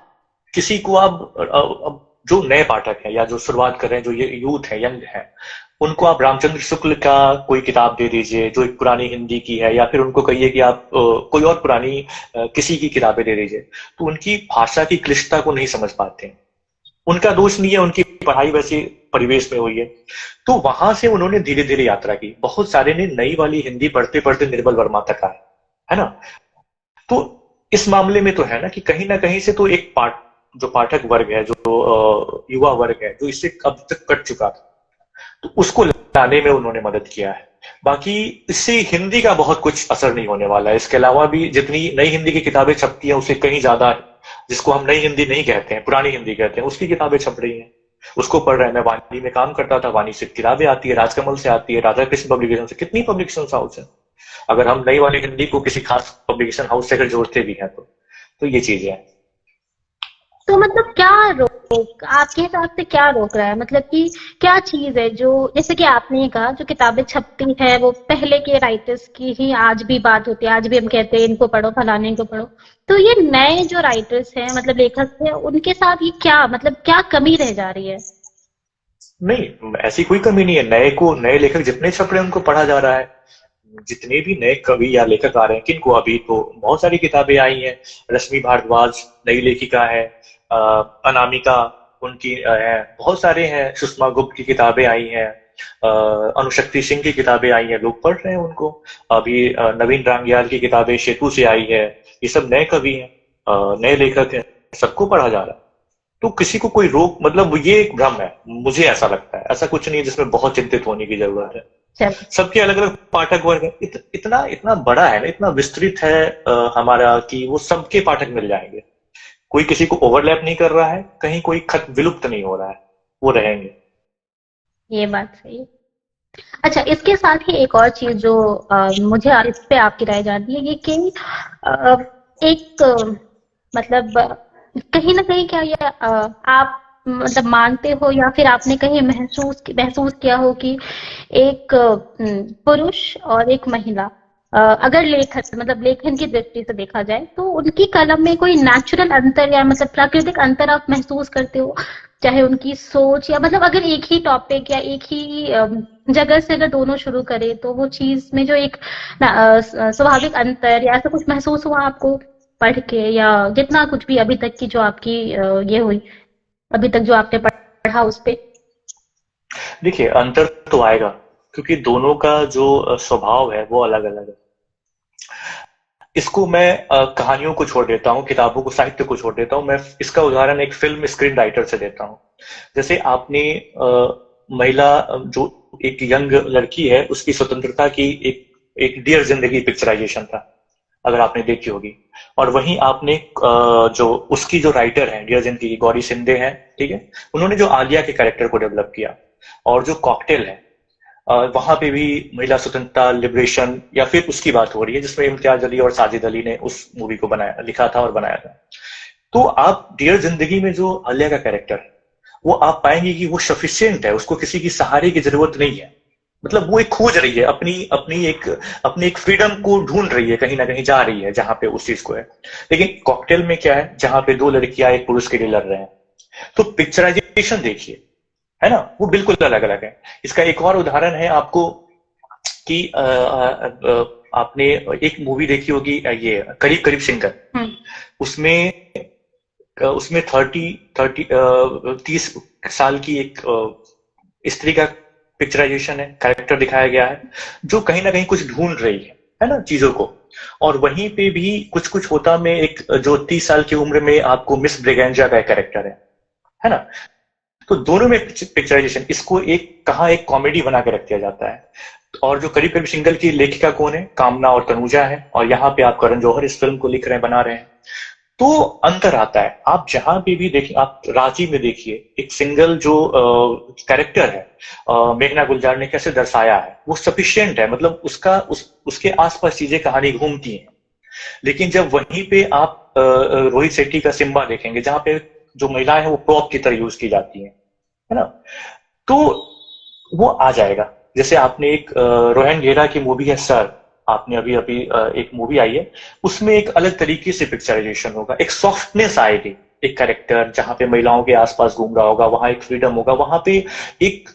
[SPEAKER 2] किसी को अब जो नए पाठक हैं या जो शुरुआत कर रहे हैं, जो ये यूथ है, यंग है, उनको आप रामचंद्र शुक्ल का कोई किताब दे दीजिए जो एक पुरानी हिंदी की है, या फिर उनको कहिए कि आप कोई और पुरानी किसी की किताबें दे दीजिए, तो उनकी भाषा की क्लिष्टता को नहीं समझ पाते हैं। उनका दोष नहीं है, उनकी पढ़ाई वैसे परिवेश में हुई है, तो वहां से उन्होंने धीरे धीरे यात्रा की। बहुत सारे ने नई वाली हिंदी पढ़ते पढ़ते निर्बल वर्मा तक आए, है ना। तो इस मामले में तो है ना कि कहीं ना कहीं से तो एक जो पाठक वर्ग है, जो युवा वर्ग है, जो इससे अब तक कट चुका था, तो उसको लाने में उन्होंने मदद किया है। बाकी इससे हिंदी का बहुत कुछ असर नहीं होने वाला है। इसके अलावा भी जितनी नई हिंदी की किताबें छपती हैं उससे कहीं ज्यादा, जिसको हम नई हिंदी नहीं कहते हैं, पुरानी हिंदी कहते हैं, उसकी किताबें छप रही हैं, उसको पढ़ रहे हैं। मैं वाणी में काम करता था, वाणी से किताबें आती है, राजकमल से आती है, राधा कृष्ण पब्लिकेशन से, कितनी पब्लिकेशन हाउस है। अगर हम नई वाली हिंदी को किसी खास पब्लिकेशन हाउस से अगर जोड़ते भी हैं तो ये चीजें हैं।
[SPEAKER 3] तो मतलब क्या रोक, आपके हिसाब से क्या रोक रहा है, मतलब कि क्या चीज है जो, जैसे कि आपने कहा जो किताबें छपती है वो पहले के राइटर्स की ही आज भी बात होती है, आज भी हम कहते हैं इनको पढ़ो, फलाने को पढ़ो, तो ये नए जो राइटर्स हैं, मतलब लेखक हैं, उनके साथ ये क्या, मतलब क्या कमी रह जा रही है?
[SPEAKER 2] नहीं, ऐसी कोई कमी नहीं है। नए लेखक जितने छप रहे हैं उनको पढ़ा जा रहा है। जितने भी नए कवि या लेखक आ रहे हैं, किनको, अभी तो बहुत सारी किताबें आई हैं। रश्मि भारद्वाज नई लेखिका है, अनामिका उनकी है, बहुत सारे हैं, सुषमा गुप्त की किताबें आई हैं, अनुशक्ति सिंह की किताबें आई हैं, लोग पढ़ रहे हैं उनको। अभी नवीन रांगियाल की किताबें सेतु से आई है। ये सब नए कवि हैं, नए लेखक हैं, सबको पढ़ा जा रहा है। तो किसी को कोई रोक, मतलब ये एक भ्रम है, मुझे ऐसा लगता है। ऐसा कुछ नहीं है जिसमें बहुत चिंतित होने की जरूरत है। सबके अलग अलग पाठक वर्ग है। इतना इतना बड़ा है ना, इतना विस्तृत है हमारा, कि वो सबके पाठक मिल जाएंगे। कोई किसी को ओवरलैप नहीं कर रहा है, कहीं कोई खत विलुप्त नहीं हो रहा है, वो रहेंगे।
[SPEAKER 3] ये बात सही है। अच्छा, इसके साथ ही एक और चीज जो मुझे इस पे आपकी राय जाननी है, ये कि एक मतलब कहीं ना कहीं क्या ये आप मतलब मानते हो या फिर आपने कहीं महसूस किया हो कि एक पुरुष और एक महिला, अगर लेखन की दृष्टि से देखा जाए तो उनकी कलम में कोई नेचुरल अंतर या मतलब प्राकृतिक अंतर आप महसूस करते हो, चाहे उनकी सोच या मतलब अगर एक ही टॉपिक या एक ही जगह से अगर दोनों शुरू करें तो वो चीज में जो एक स्वाभाविक अंतर या ऐसा कुछ महसूस हुआ आपको पढ़ के, या जितना कुछ भी अभी तक की जो आपकी ये हुई अभी तक जो आपने पढ़ा उस पे?
[SPEAKER 2] देखिए, अंतर तो आएगा क्योंकि दोनों का जो स्वभाव है वो अलग अलग है। इसको मैं कहानियों को छोड़ देता हूँ, किताबों को, साहित्य को छोड़ देता हूँ। मैं इसका उदाहरण एक फिल्म स्क्रीन राइटर से देता हूँ। जैसे आपने महिला, जो एक यंग लड़की है, उसकी स्वतंत्रता की एक डियर जिंदगी पिक्चराइजेशन था, अगर आपने देखी होगी। और वहीं आपने जो उसकी जो राइटर है डियर जिंदगी, गौरी शिंदे हैं, ठीक है, उन्होंने जो आलिया के कैरेक्टर को डेवलप किया। और जो कॉकटेल है, वहां पे भी महिला स्वतंत्रता, लिबरेशन, या फिर उसकी बात हो रही है जिसमें इम्तियाज अली और साजिद अली ने उस मूवी को बनाया, लिखा था और बनाया था। तो आप डियर जिंदगी में जो आलिया का कैरेक्टर है, वो आप पाएंगे कि वो सफिशियंट है, उसको किसी की सहारे की जरूरत नहीं है। मतलब वो एक खोज रही है, अपनी एक फ्रीडम को ढूंढ रही है, कहीं ना कहीं जा रही है जहां पे उस चीज को है। लेकिन कॉकटेल में क्या है, जहां पे दो लड़कियां एक पुरुष के लिए लड़ रहे हैं, तो पिक्चराइजेशन देखिए, है ना, वो बिल्कुल अलग अलग है। इसका एक और उदाहरण है आपको कि आपने एक मूवी देखी होगी, ये करीब करीब सिंगर। उसमें 30 साल की एक स्त्री का पिक्चराइजेशन है, कैरेक्टर दिखाया गया है, जो कहीं ना कहीं कुछ ढूंढ रही है ना, चीजों को। और वहीं पे भी कुछ कुछ होता में एक जो 30 साल की उम्र में आपको मिस ब्रिगेंजा का कैरेक्टर है ना। तो दोनों में पिक्चराइजेशन, इसको एक कॉमेडी बना के रख दिया जाता है। और जो करीब करीब सिंगल की लेखिका कौन है, कामना और तनुजा है, और यहाँ पे आप करण जौहर इस फिल्म को लिख रहे हैं, बना रहे हैं। तो अंतर आता है, आप जहां पे भी देखिए, आप रांची में देखिए, एक सिंगल जो कैरेक्टर है, मेघना गुलजार ने कैसे दर्शाया है, वो सफिशियंट है, मतलब उसके आसपास चीजें, कहानी घूमती हैं। लेकिन जब वहीं पे आप रोहित शेट्टी का सिम्बा देखेंगे, जहां पे जो महिलाएं हैं वो प्रॉप की तरह यूज की जाती हैं, है ना, तो वो आ जाएगा। जैसे आपने एक रोहन घेरा की मूवी है सर, आपने अभी अभी एक मूवी आई है, उसमें एक अलग तरीके से पिक्चराइजेशन होगा, एक सॉफ्टनेस आएगी, एक कैरेक्टर जहां पे महिलाओं के आसपास घूम रहा होगा, वहां एक फ्रीडम होगा, वहां पे एक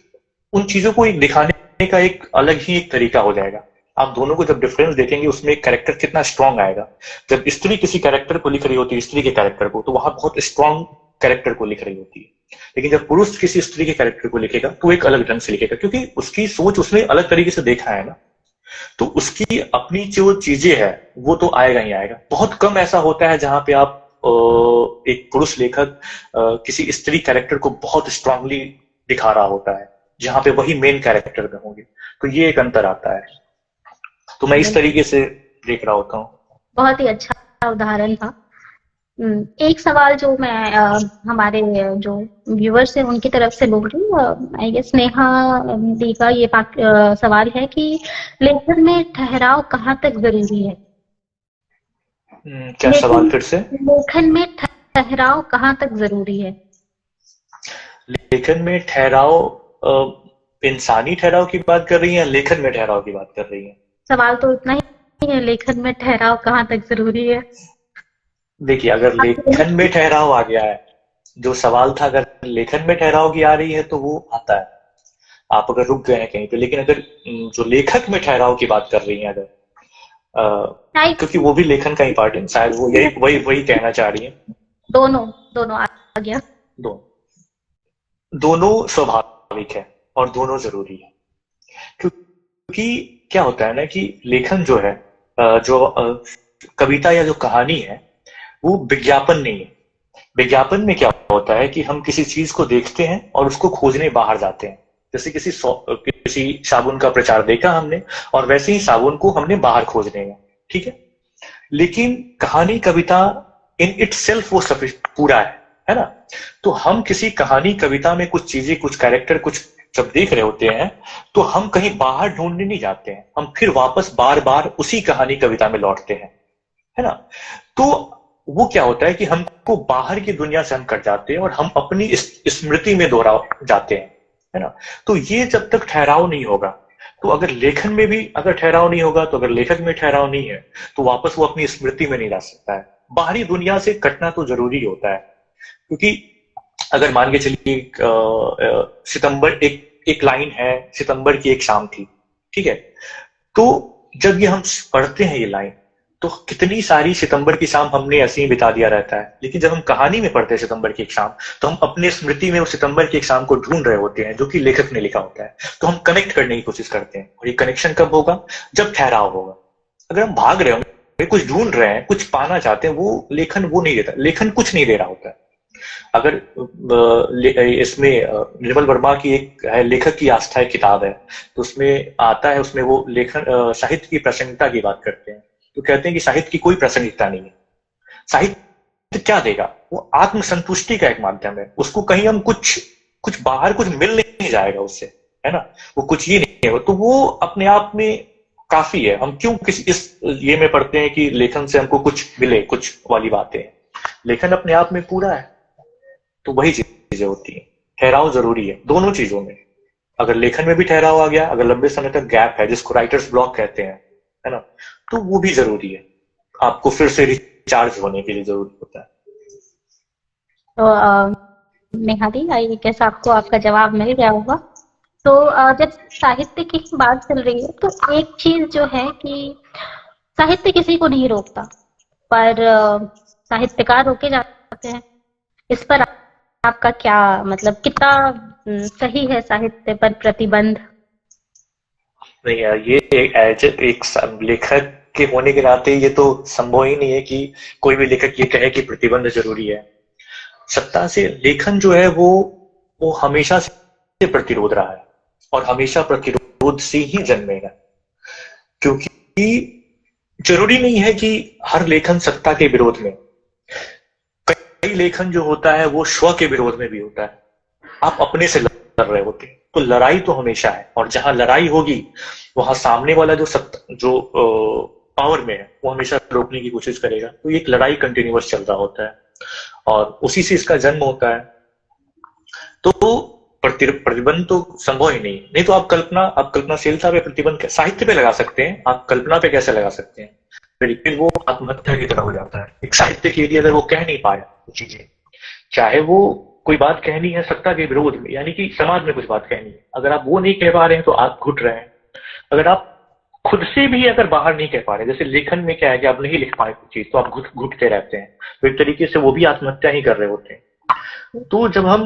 [SPEAKER 2] उन चीजों को एक दिखाने का एक अलग ही एक तरीका हो जाएगा। आप दोनों को जब डिफरेंस देखेंगे, उसमें एक कैरेक्टर कितना स्ट्रांग आएगा। जब स्त्री किसी कैरेक्टर को लिख रही होती है, स्त्री के कैरेक्टर को, तो वहां बहुत स्ट्रांग कैरेक्टर को लिख रही होती है। लेकिन जब पुरुष किसी स्त्री के कैरेक्टर को लिखेगा, तो एक अलग ढंग से लिखेगा, क्योंकि उसकी सोच उसने अलग तरीके से देखा है ना, तो उसकी अपनी जो चीजें है वो तो आएगा ही आएगा। बहुत कम ऐसा होता है जहां पे आप एक पुरुष लेखक किसी स्त्री कैरेक्टर को बहुत स्ट्रांगली दिखा रहा होता है, जहां पे वही मेन कैरेक्टर में होंगे। तो ये एक अंतर आता है, तो मैं इस तरीके से देख रहा होता हूँ।
[SPEAKER 3] बहुत ही अच्छा उदाहरण था। एक सवाल जो मैं हमारे जो व्यूअर्स हैं उनकी तरफ से बोल रही हूँ, आई गेस नेहा दी का ये सवाल है कि लेखन में ठहराव कहाँ तक जरूरी है?
[SPEAKER 2] क्या सवाल फिर से?
[SPEAKER 3] लेखन में ठहराव कहाँ तक जरूरी है?
[SPEAKER 2] लेखन में ठहराव, इंसानी ठहराव की बात कर रही है, लेखन में ठहराव की बात कर रही है?
[SPEAKER 3] सवाल तो इतना ही है, लेखन में ठहराव कहाँ तक जरूरी है।
[SPEAKER 2] देखिए, अगर लेखन में ठहराव आ गया है, जो सवाल था, अगर लेखन में ठहराव की आ रही है तो वो आता है, आप अगर रुक गए हैं कहीं पे। लेकिन अगर जो लेखक में ठहराव की बात कर रही है, अगर क्योंकि वो भी लेखन का ही पार्ट है, शायद वो यही वही कहना चाह रही है।
[SPEAKER 3] दोनों आ गया।
[SPEAKER 2] दोनों स्वाभाविक है और दोनों जरूरी है, क्योंकि क्या होता है ना कि लेखन जो है, जो कविता या जो कहानी है, वो विज्ञापन नहीं है। विज्ञापन में क्या होता है कि हम किसी चीज को देखते हैं और उसको खोजने बाहर जाते हैं। जैसे किसी साबुन का प्रचार देखा हमने, और वैसे ही साबुन को हमने बाहर खोजने गए, ठीक है। लेकिन कहानी, कविता इन इटसेल्फ वो सब पूरा है ना। तो हम किसी कहानी, कविता में कुछ चीजें, कुछ कैरेक्टर, कुछ जब देख रहे होते हैं, तो हम कहीं बाहर ढूंढने नहीं जाते हैं, हम फिर वापस बार बार उसी कहानी, कविता में लौटते हैं, है ना। तो वो क्या होता है कि हमको बाहर की दुनिया से हम कट जाते हैं और हम अपनी स्मृति में दोहरा जाते हैं, है ना। तो ये जब तक ठहराव नहीं होगा, तो अगर लेखन में भी अगर ठहराव नहीं होगा, तो अगर लेखक में ठहराव नहीं है, तो वापस वो अपनी स्मृति में नहीं जा सकता है। बाहरी दुनिया से कटना तो जरूरी होता है, क्योंकि अगर मान के चलिए सितंबर, एक लाइन है, सितंबर की एक शाम थी, ठीक है। तो जब ये हम पढ़ते हैं ये लाइन, तो कितनी सारी सितंबर की शाम हमने ऐसे ही बिता दिया रहता है। लेकिन जब हम कहानी में पढ़ते हैं सितंबर की एक शाम, तो हम अपने स्मृति में उस सितंबर की एक शाम को ढूंढ रहे होते हैं, जो कि लेखक ने लिखा होता है। तो हम कनेक्ट करने की कोशिश करते हैं, और ये कनेक्शन कब होगा? जब ठहराव होगा। अगर हम भाग रहे होंगे, कुछ ढूंढ रहे हैं, कुछ पाना चाहते हैं, वो लेखन वो नहीं देता। लेखन कुछ नहीं दे रहा होता है। अगर इसमें निर्मल वर्मा की एक है, लेखक की आस्था एक किताब है, तो उसमें आता है, उसमें वो लेखन साहित्य की प्रासंगिकता की बात करते हैं। तो कहते हैं कि साहित्य की कोई प्रासंगिकता नहीं है। साहित्य क्या देगा? वो आत्मसंतुष्टि का एक माध्यम है। उसको कहीं हम कुछ बाहर कुछ मिल नहीं जाएगा उससे, है ना। वो कुछ ये नहीं है, तो वो अपने आप में काफी है। हम क्यों इस ये में पढ़ते हैं कि लेखन से हमको कुछ मिले, कुछ वाली बातें। लेखन अपने आप में पूरा है। तो वही चीजें होती है। ठहराव जरूरी है दोनों चीजों में। अगर लेखन में भी ठहराव आ गया, अगर लंबे समय तक गैप है, जिसको राइटर्स ब्लॉक कहते हैं, है ना, तो वो भी जरूरी है। आपको फिर से रिचार्ज होने के लिए जरूरी होता है।
[SPEAKER 3] तो नेहा दी, आई गेस आपको आपका जवाब मिल गया होगा। तो जब साहित्य की बात चल रही है, तो एक चीज जो है कि साहित्य किसी को नहीं रोकता, पर साहित्यकार रोके जाते हैं। इस पर आपका क्या मतलब, कितना सही है साहित्य पर प्रतिबंध?
[SPEAKER 2] नहीं यार, ये एक लेखक के होने के नाते ये तो संभव ही नहीं है कि कोई भी लेखक ये कहे कि प्रतिबंध जरूरी है। सत्ता से लेखन जो है वो हमेशा से प्रतिरोध रहा है। और हमेशा प्रतिरोध से ही जन्मेगा, क्योंकि जरूरी नहीं है कि हर लेखन सत्ता के विरोध में, कई लेखन जो होता है वो स्व के विरोध में भी होता है। आप अपने से लड़ रहे होते हैं, तो लड़ाई तो हमेशा है, और जहां लड़ाई होगी वहां सामने वाला जो पावर में है वो हमेशा रोकने की कोशिश करेगा। तो ये एक लड़ाई कंटिन्यूअस चल रहा होता है और उसी से इसका जन्म होता है। तो प्रतिबंध तो संभव ही नहीं, नहीं तो आप कल्पनाशीलता पे प्रतिबंध साहित्य पे लगा सकते हैं, आप कल्पना पे कैसे लगा सकते हैं? लेकिन वो आत्महत्या की तरह हो जाता है। एक साहित्य के लिए अगर वो कह नहीं पाया चीजें, चाहे वो कोई बात कहनी है सत्ता के विरोध में, यानी कि समाज में कुछ बात कहनी है, अगर आप वो नहीं कह पा रहे हैं तो आप घुट रहे हैं। अगर आप खुद से भी अगर बाहर नहीं कह पा रहे, जैसे लेखन में क्या है कि आप नहीं लिख पाए कुछ चीज, तो आप घुटते रहते हैं, तो एक तरीके से वो भी आत्महत्या ही कर रहे होते हैं। तो जब हम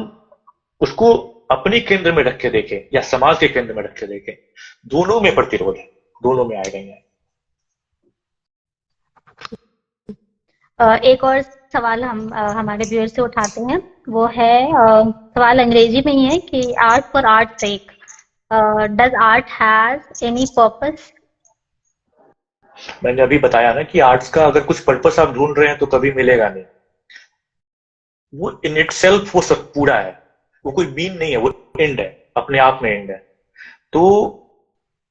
[SPEAKER 2] उसको अपने केंद्र में रख के देखें या समाज के केंद्र में रख के देखें, दोनों में प्रतिरोध है, दोनों में आएगा ही है।
[SPEAKER 3] एक और सवाल हम हमारे व्यूअर से उठाते हैं, वो है सवाल अंग्रेजी में ही है कि art for art sake, does art has any purpose?
[SPEAKER 2] मैंने अभी बताया ना कि आर्ट्स का अगर कुछ पर्पस आप ढूंढ रहे हैं तो कभी मिलेगा नहीं। वो इन इट सेल्फ वो सब पूरा है, वो कोई मीन नहीं है, वो एंड है, अपने आप में एंड है। तो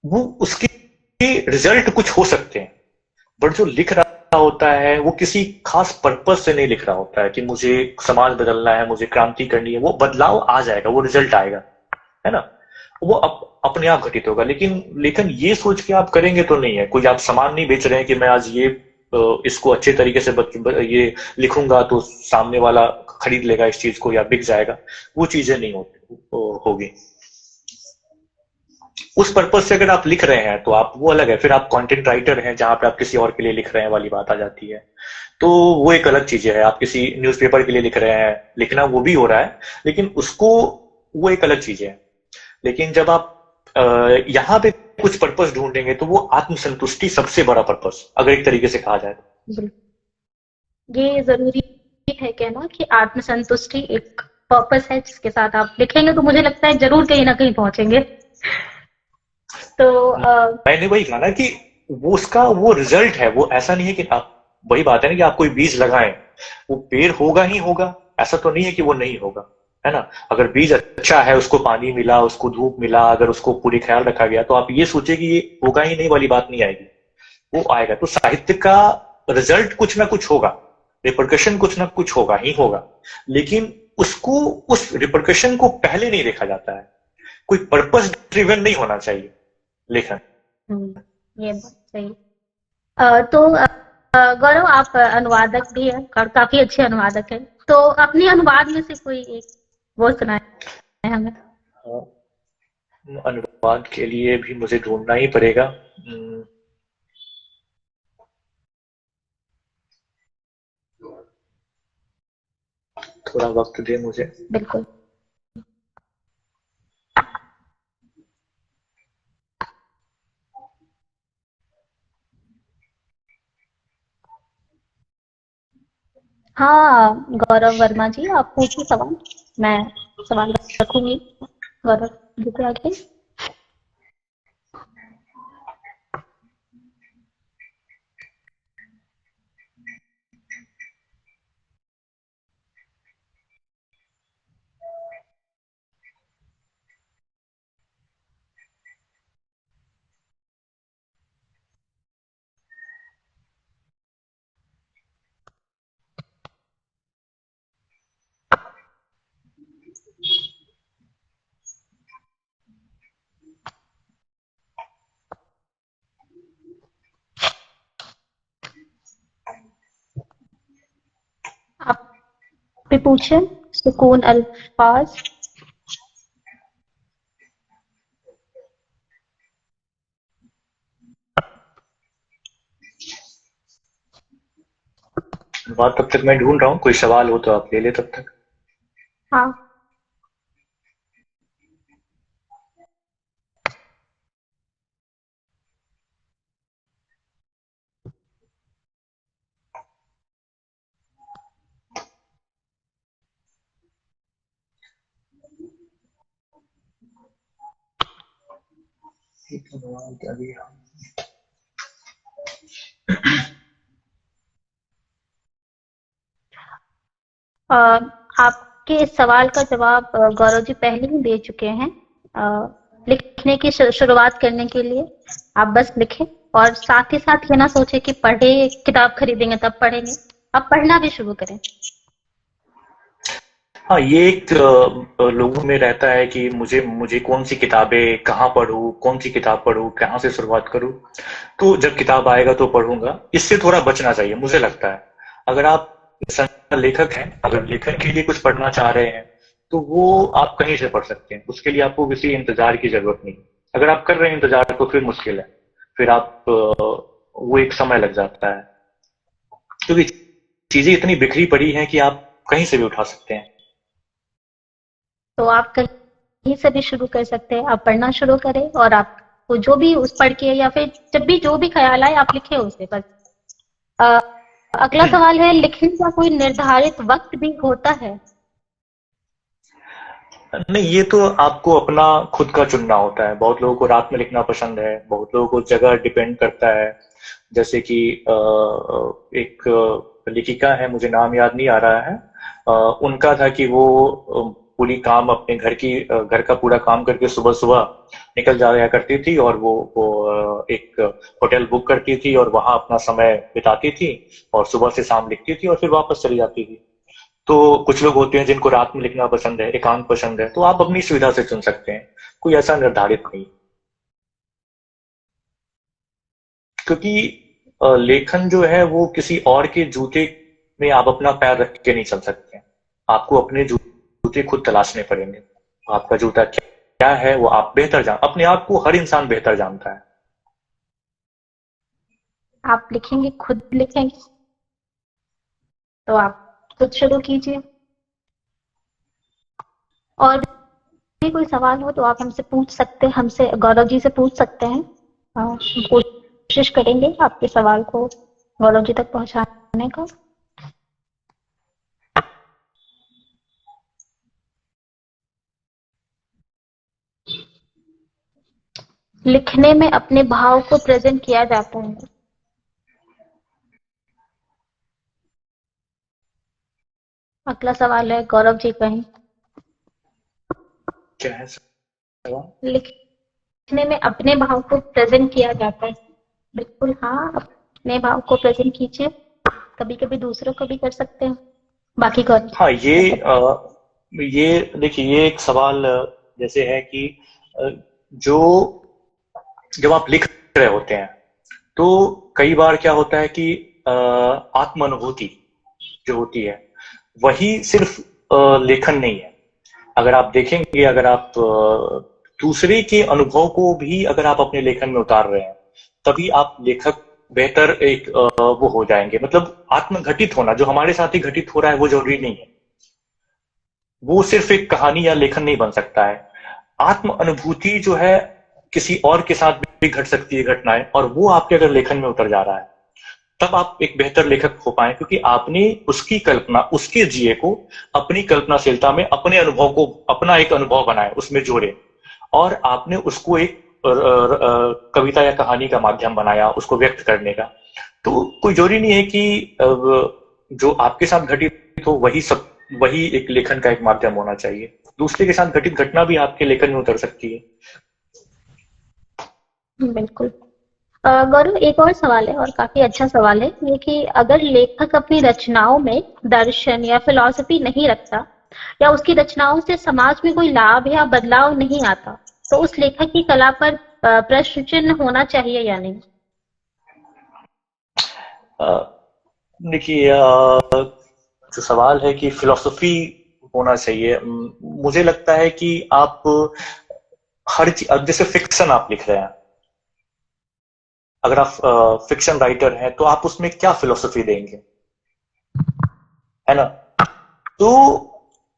[SPEAKER 2] वो उसके रिजल्ट कुछ हो सकते हैं, बट जो लिख रहा होता है वो किसी खास पर्पस से नहीं लिख रहा होता है कि मुझे समाज बदलना है, मुझे क्रांति करनी है। वो बदलाव आ जाएगा, वो रिजल्ट आएगा, है ना, वो अपने आप घटित होगा। लेकिन ये सोच के आप करेंगे तो नहीं है। कोई आप सामान नहीं बेच रहे हैं कि मैं आज ये इसको अच्छे तरीके से ये लिखूंगा तो सामने वाला खरीद लेगा इस चीज को या बिक जाएगा, वो चीजें नहीं होगी। उस पर्पज से अगर आप लिख रहे हैं तो आप वो अलग है, फिर आप कंटेंट राइटर हैं जहां पे आप किसी और के लिए लिख रहे हैं वाली बात आ जाती है। तो वो एक अलग चीज है, आप किसी न्यूज़पेपर के लिए लिख रहे हैं, लिखना वो भी हो रहा है, लेकिन उसको वो एक अलग चीज है। लेकिन जब आप यहाँ पे कुछ पर्पस ढूंढेंगे तो वो आत्मसंतुष्टि सबसे बड़ा पर्पस, अगर एक तरीके से कहा जाए तो।
[SPEAKER 3] ये जरूरी है कहना कि आत्मसंतुष्टि एक पर्पस है जिसके साथ आप लिखेंगे तो मुझे लगता है जरूर कहीं ना कहीं पहुंचेंगे। तो
[SPEAKER 2] मैंने वही कहा ना कि वो उसका वो रिजल्ट है, वो ऐसा नहीं है कि आप, वही बात है ना कि आप कोई बीज लगाएं, वो पेड़ होगा ही होगा, ऐसा तो नहीं है कि वो नहीं होगा, है ना। अगर बीज अच्छा है, उसको पानी मिला, उसको धूप मिला, अगर उसको पूरी ख्याल रखा गया, तो आप ये सोचे कि ये होगा ही नहीं वाली बात नहीं आएगी, वो आएगा। तो साहित्य का रिजल्ट कुछ ना कुछ होगा, रिपरकशन कुछ ना कुछ होगा ही होगा, लेकिन उसको उस रिपरकशन को पहले नहीं देखा जाता है। कोई पर्पस ड्रिवन नहीं होना चाहिए लेखन।
[SPEAKER 3] ये बात सही। तो गौरव, आप अनुवादक भी हैं और काफी अच्छे अनुवादक हैं, तो अपने अनुवाद में से कोई एक वो सुनाए हमें।
[SPEAKER 2] अनुवाद के लिए भी मुझे ढूंढना ही पड़ेगा। थोड़ा वक्त दे मुझे।
[SPEAKER 3] बिल्कुल। हाँ गौरव वर्मा जी, आप पूछिए सवाल, मैं सवाल रखूंगी। गौरव जी के आगे। आप भी पूछे सुकून अल्फाज।
[SPEAKER 2] बात तब तक मैं ढूंढ रहा हूँ, कोई सवाल हो तो आप ले ले तब तक।
[SPEAKER 3] हाँ।
[SPEAKER 2] एक सवाल क्या दिया?
[SPEAKER 3] अ, आपके इस सवाल का जवाब गौरव जी पहले ही दे चुके हैं। लिखने की शुरुआत करने के लिए आप बस लिखें, और साथ ही साथ ये ना सोचे कि पढ़े, किताब खरीदेंगे तब पढ़ेंगे। आप पढ़ना भी शुरू करें।
[SPEAKER 2] हाँ, ये एक लोगों में रहता है कि मुझे मुझे कौन सी किताबें कहाँ पढूं, कौन सी किताब पढूं, कहाँ से शुरुआत करूं। तो जब किताब आएगा तो पढ़ूंगा, इससे थोड़ा बचना चाहिए मुझे लगता है। अगर आप लेखक हैं, अगर लेखन के लिए कुछ पढ़ना चाह रहे हैं, तो वो आप कहीं से पढ़ सकते हैं, उसके लिए आपको किसी इंतजार की जरूरत नहीं। अगर आप कर रहे हैं इंतजार तो फिर मुश्किल है, फिर आप वो एक समय लग जाता है, क्योंकि चीजें इतनी बिखरी पड़ी हैं कि आप कहीं से भी उठा सकते हैं।
[SPEAKER 3] तो आप कहीं से भी शुरू कर सकते हैं। आप पढ़ना शुरू करें, और आपको जो भी उस पढ़ के या फिर जब भी जो भी ख्याल आए आप लिखे उसे बस। अ, अगला सवाल है, लिखने का कोई निर्धारित वक्त भी होता है?
[SPEAKER 2] नहीं, ये तो आपको अपना खुद का चुनना होता है। बहुत लोगों को रात में लिखना पसंद है, बहुत लोगों को जगह डिपेंड करता है। जैसे कि एक लेखिका है, मुझे नाम याद नहीं आ रहा है। उनका था कि वो पूरी काम अपने घर का पूरा काम करके सुबह सुबह निकल जाया करती थी, और वो एक होटल बुक करती थी और वहां अपना समय बिताती थी, और सुबह से शाम लिखती थी और फिर वापस चली जाती थी। तो कुछ लोग होते हैं जिनको रात में लिखना पसंद है, एकांत पसंद है, तो आप अपनी सुविधा से चुन सकते हैं। कोई ऐसा निर्धारित नहीं, क्योंकि लेखन जो है वो किसी और के जूते में आप अपना पैर रख के नहीं चल सकते हैं। आपको अपने जूते खुद तलाशने पड़ेंगे। आपका जूता क्या है वो आप बेहतर जान अपने आप को हर इंसान बेहतर जानता है।
[SPEAKER 3] आप लिखेंगे, खुद लिखेंगे, तो आप खुद शुरू कीजिए। और भी कोई सवाल हो तो आप हमसे पूछ सकते हैं, हमसे गौरव जी से पूछ सकते हैं। हम कोशिश करेंगे आपके सवाल को गौरव जी तक पहुंचाने का। लिखने में अपने भाव को प्रेजेंट किया जाता है। अगला सवाल है गौरव जी का ही।
[SPEAKER 2] क्या है सवाल?
[SPEAKER 3] लिखने में अपने भाव को प्रेजेंट किया जाता है। बिल्कुल हाँ, अपने भाव को प्रेजेंट कीजिए। कभी कभी दूसरों को भी कर सकते हैं। बाकी गौरव
[SPEAKER 2] हाँ,
[SPEAKER 3] जी।
[SPEAKER 2] ये देखिए, ये एक सवाल जैसे है कि अ, जो जब आप लिख रहे होते हैं, तो कई बार क्या होता है कि आत्म अनुभूति जो होती है वही सिर्फ लेखन नहीं है। अगर आप देखेंगे, अगर आप दूसरे के अनुभव को भी अगर आप अपने लेखन में उतार रहे हैं, तभी आप लेखक बेहतर एक वो हो जाएंगे। मतलब आत्मघटित होना, जो हमारे साथ ही घटित हो रहा है, वो जरूरी नहीं है। वो सिर्फ एक कहानी या लेखन नहीं बन सकता है। आत्म अनुभूति जो है किसी और के साथ भी घट सकती है घटनाएं, और वो आपके अगर लेखन में उतर जा रहा है, तब आप एक बेहतर लेखक हो पाए, क्योंकि आपने उसकी कल्पना, उसके जिए को अपनी कल्पनाशीलता में अपने अनुभव को अपना एक अनुभव बनाए, उसमें जोड़े, और आपने उसको एक कविता या कहानी का माध्यम बनाया उसको व्यक्त करने का। तो कोई जरूरी नहीं है कि जो आपके साथ घटित हो वही एक लेखन का एक माध्यम होना चाहिए। दूसरे के साथ घटित घटना भी आपके लेखन में उतर सकती है।
[SPEAKER 3] बिल्कुल। गौरव, एक और सवाल है, और काफी अच्छा सवाल है ये, कि अगर लेखक अपनी रचनाओं में दर्शन या फिलॉसफी नहीं रखता, या उसकी रचनाओं से समाज में कोई लाभ या बदलाव नहीं आता, तो उस लेखक की कला पर प्रश्न चिन्ह होना चाहिए या नहीं?
[SPEAKER 2] देखिए, जो सवाल है कि फिलॉसफी होना चाहिए, मुझे लगता है कि आप हर चीज, अब जैसे फिक्शन आप लिख रहे हैं, अगर आप फिक्शन राइटर हैं, तो आप उसमें क्या फिलॉसफी देंगे, है ना? तो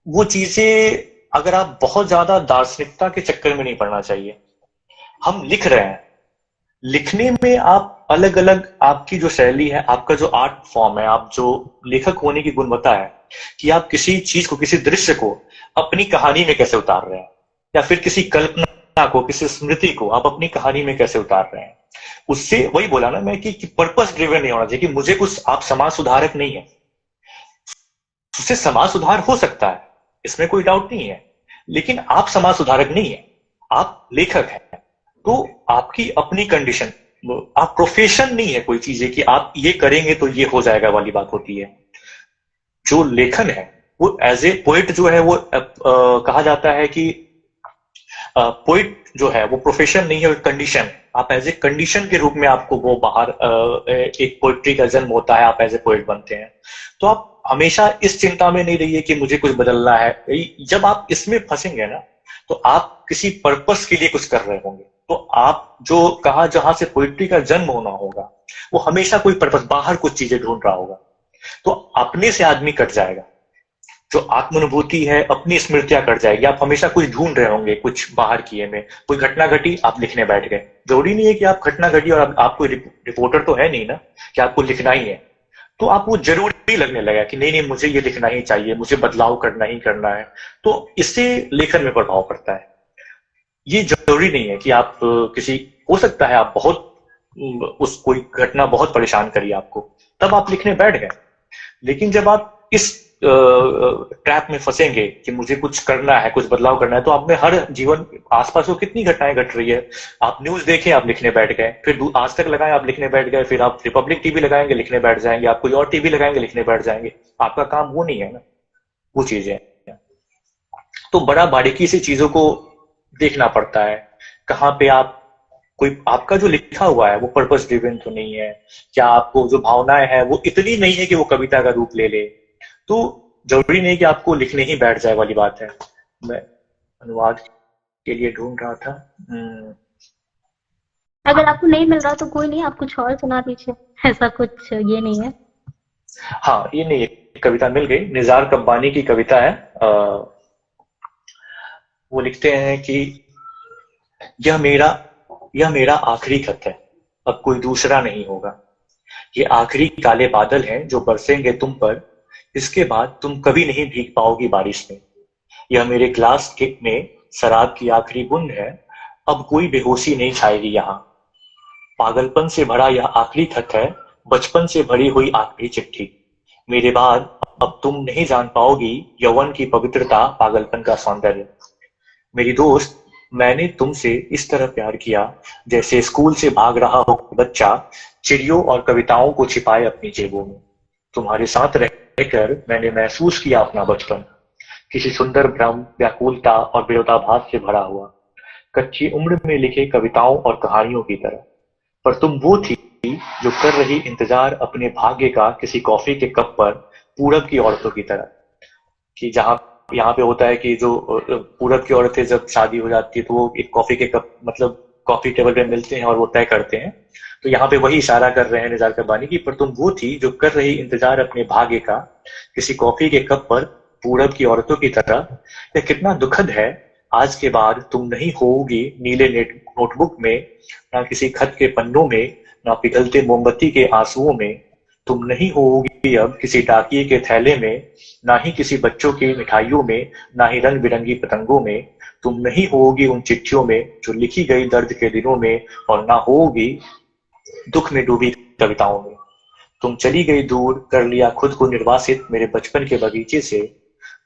[SPEAKER 2] वो चीजें, अगर आप बहुत ज्यादा दार्शनिकता के चक्कर में नहीं पड़ना चाहिए। हम लिख रहे हैं, लिखने में आप अलग अलग, आपकी जो शैली है, आपका जो आर्ट फॉर्म है, आप जो लेखक होने की गुणवत्ता है, कि आप किसी चीज को, किसी दृश्य को अपनी कहानी में कैसे उतार रहे हैं, या फिर किसी कल्पना को, किसी स्मृति को आप अपनी कहानी में कैसे उतार रहे हैं। उससे वही बोला ना मैं कि पर्पस ड्रिवन नहीं होना चाहिए कि मुझे कुछ, आप समाज सुधारक नहीं है, उससे समाज सुधार हो सकता है, इसमें कोई डाउट नहीं है, लेकिन आप समाज सुधारक नहीं है, आप लेखक हैं। तो आपकी अपनी कंडीशन, आप प्रोफेशन नहीं है कोई चीज है कि आप ये करेंगे तो ये हो जाएगा वाली बात होती है। जो लेखन है वो एज ए पोइट जो है वो कहा जाता है कि पोइट जो है वो प्रोफेशन नहीं है, कंडीशन। आप एज ए कंडीशन के रूप में आपको वो बाहर एक पोइट्री का जन्म होता है, आप एज ए पोइट बनते हैं। तो आप हमेशा इस चिंता में नहीं रहिए कि मुझे कुछ बदलना है। जब आप इसमें फंसेंगे ना तो आप किसी पर्पस के लिए कुछ कर रहे होंगे। तो आप जो कहा जहां से पोइट्री का जन्म होना होगा वो हमेशा कोई पर्पस, बाहर कुछ चीजें ढूंढ रहा होगा, तो अपने से आदमी कट जाएगा। जो आत्मानुभूति है, अपनी स्मृतियां कट जाएगी। आप हमेशा कुछ ढूंढ रहे होंगे, कुछ बाहर किए में, कोई घटना घटी, आप लिखने बैठ गए। जरूरी नहीं है कि आप घटना घटी और आप कोई रिपोर्टर तो है नहीं ना कि आपको लिखना ही है। तो आप वो जरूरी लगने लगा कि नहीं नहीं मुझे ये लिखना ही चाहिए, मुझे बदलाव करना ही करना है। तो इससे लेखन में प्रभाव पड़ता है। ये जरूरी नहीं है कि आप किसी, हो सकता है आप बहुत उस कोई घटना बहुत परेशान करी आपको, तब आप लिखने बैठ गए। लेकिन जब आप इस ट्रैप में फंसेंगे कि मुझे कुछ करना है, कुछ बदलाव करना है, तो आप में हर जीवन आसपास को कितनी घटनाएं घट रही है। आप न्यूज देखें, आप लिखने बैठ गए, फिर आज तक लगाएं, आप लिखने बैठ गए, फिर आप रिपब्लिक टीवी लगाएंगे, लिखने बैठ जाएंगे, आप कोई और टीवी लगाएंगे, लिखने बैठ जाएंगे। आपका काम वो नहीं है ना, वो चीजें। तो बड़ा बारीकी से चीजों को देखना पड़ता है। कहाँ पे आप कोई, आपका जो लिखा हुआ है वो पर्पस ड्रिवन तो नहीं है, क्या आपको जो भावनाएं हैं वो इतनी नहीं है कि वो कविता का रूप ले ले। तो जरूरी नहीं कि आपको लिखने ही बैठ जाए वाली बात है। मैं अनुवाद के लिए ढूंढ रहा था।
[SPEAKER 3] अगर आपको नहीं मिल रहा तो कोई नहीं, आप कुछ और सुना दीजिए, ऐसा कुछ ये नहीं है।
[SPEAKER 2] हाँ, ये नहीं, कविता मिल गई, निज़ार कब्बानी की कविता है। वो लिखते हैं कि यह मेरा आखिरी खत है, अब कोई दूसरा नहीं होगा। ये आखिरी काले बादल हैं जो बरसेंगे तुम पर, इसके बाद तुम कभी नहीं भीग पाओगी बारिश में। यह मेरे ग्लास में शराब की आखिरी बूंद है, अब कोई बेहोशी नहीं छाएगी यहाँ। पागलपन से भरा यह आखिरी खत है, बचपन से भरी हुई आखिरी चिट्ठी। मेरे बाद अब तुम नहीं जान पाओगी यौवन की पवित्रता, पागलपन का सौंदर्य। मेरी दोस्त, मैंने तुमसे इस तरह प्यार किया जैसे स्कूल से भाग रहा हो बच्चा चिड़ियों और कविताओं को छिपाए अपनी जेबों में। तुम्हारे साथ रहकर मैंने महसूस किया अपना बचपन, किसी सुंदर भ्रम, व्याकुलता और विरोधाभास से भरा हुआ, कच्ची उम्र में लिखे कविताओं और कहानियों की तरह। पर तुम वो थी जो कर रही इंतजार अपने भाग्य का किसी कॉफी के कप पर, पूरब की औरतों की तरह। कि जहां यहाँ पे होता है कि जो पूरब की औरतें जब शादी हो जाती है तो वो एक कॉफी के कप, मतलब कॉफी टेबल पे मिलते हैं और वो तय करते हैं। तो यहाँ पे वही इशारा कर रहे हैं निज़ार कब्बानी की, पर तुम वो थी जो कर रही इंतजार अपने भाग्य का किसी कॉफी के कप पर, पूरब की औरतों की तरह। यह कितना दुखद है, आज के बाद तुम नहीं होगी नीले नोटबुक में, ना किसी खत के पन्नों में, ना पिघलते मोमबत्ती के आंसुओं में। तुम नहीं होगी अब किसी डाकिये के थैले में, ना ही किसी बच्चों की मिठाइयों में, ना ही रंग बिरंगी पतंगों में। तुम नहीं होगी उन चिट्ठियों में जो लिखी गई दर्द के दिनों में, और ना होगी दुख में डूबी कविताओं में। तुम चली गई दूर, कर लिया खुद को निर्वासित मेरे बचपन के बगीचे से।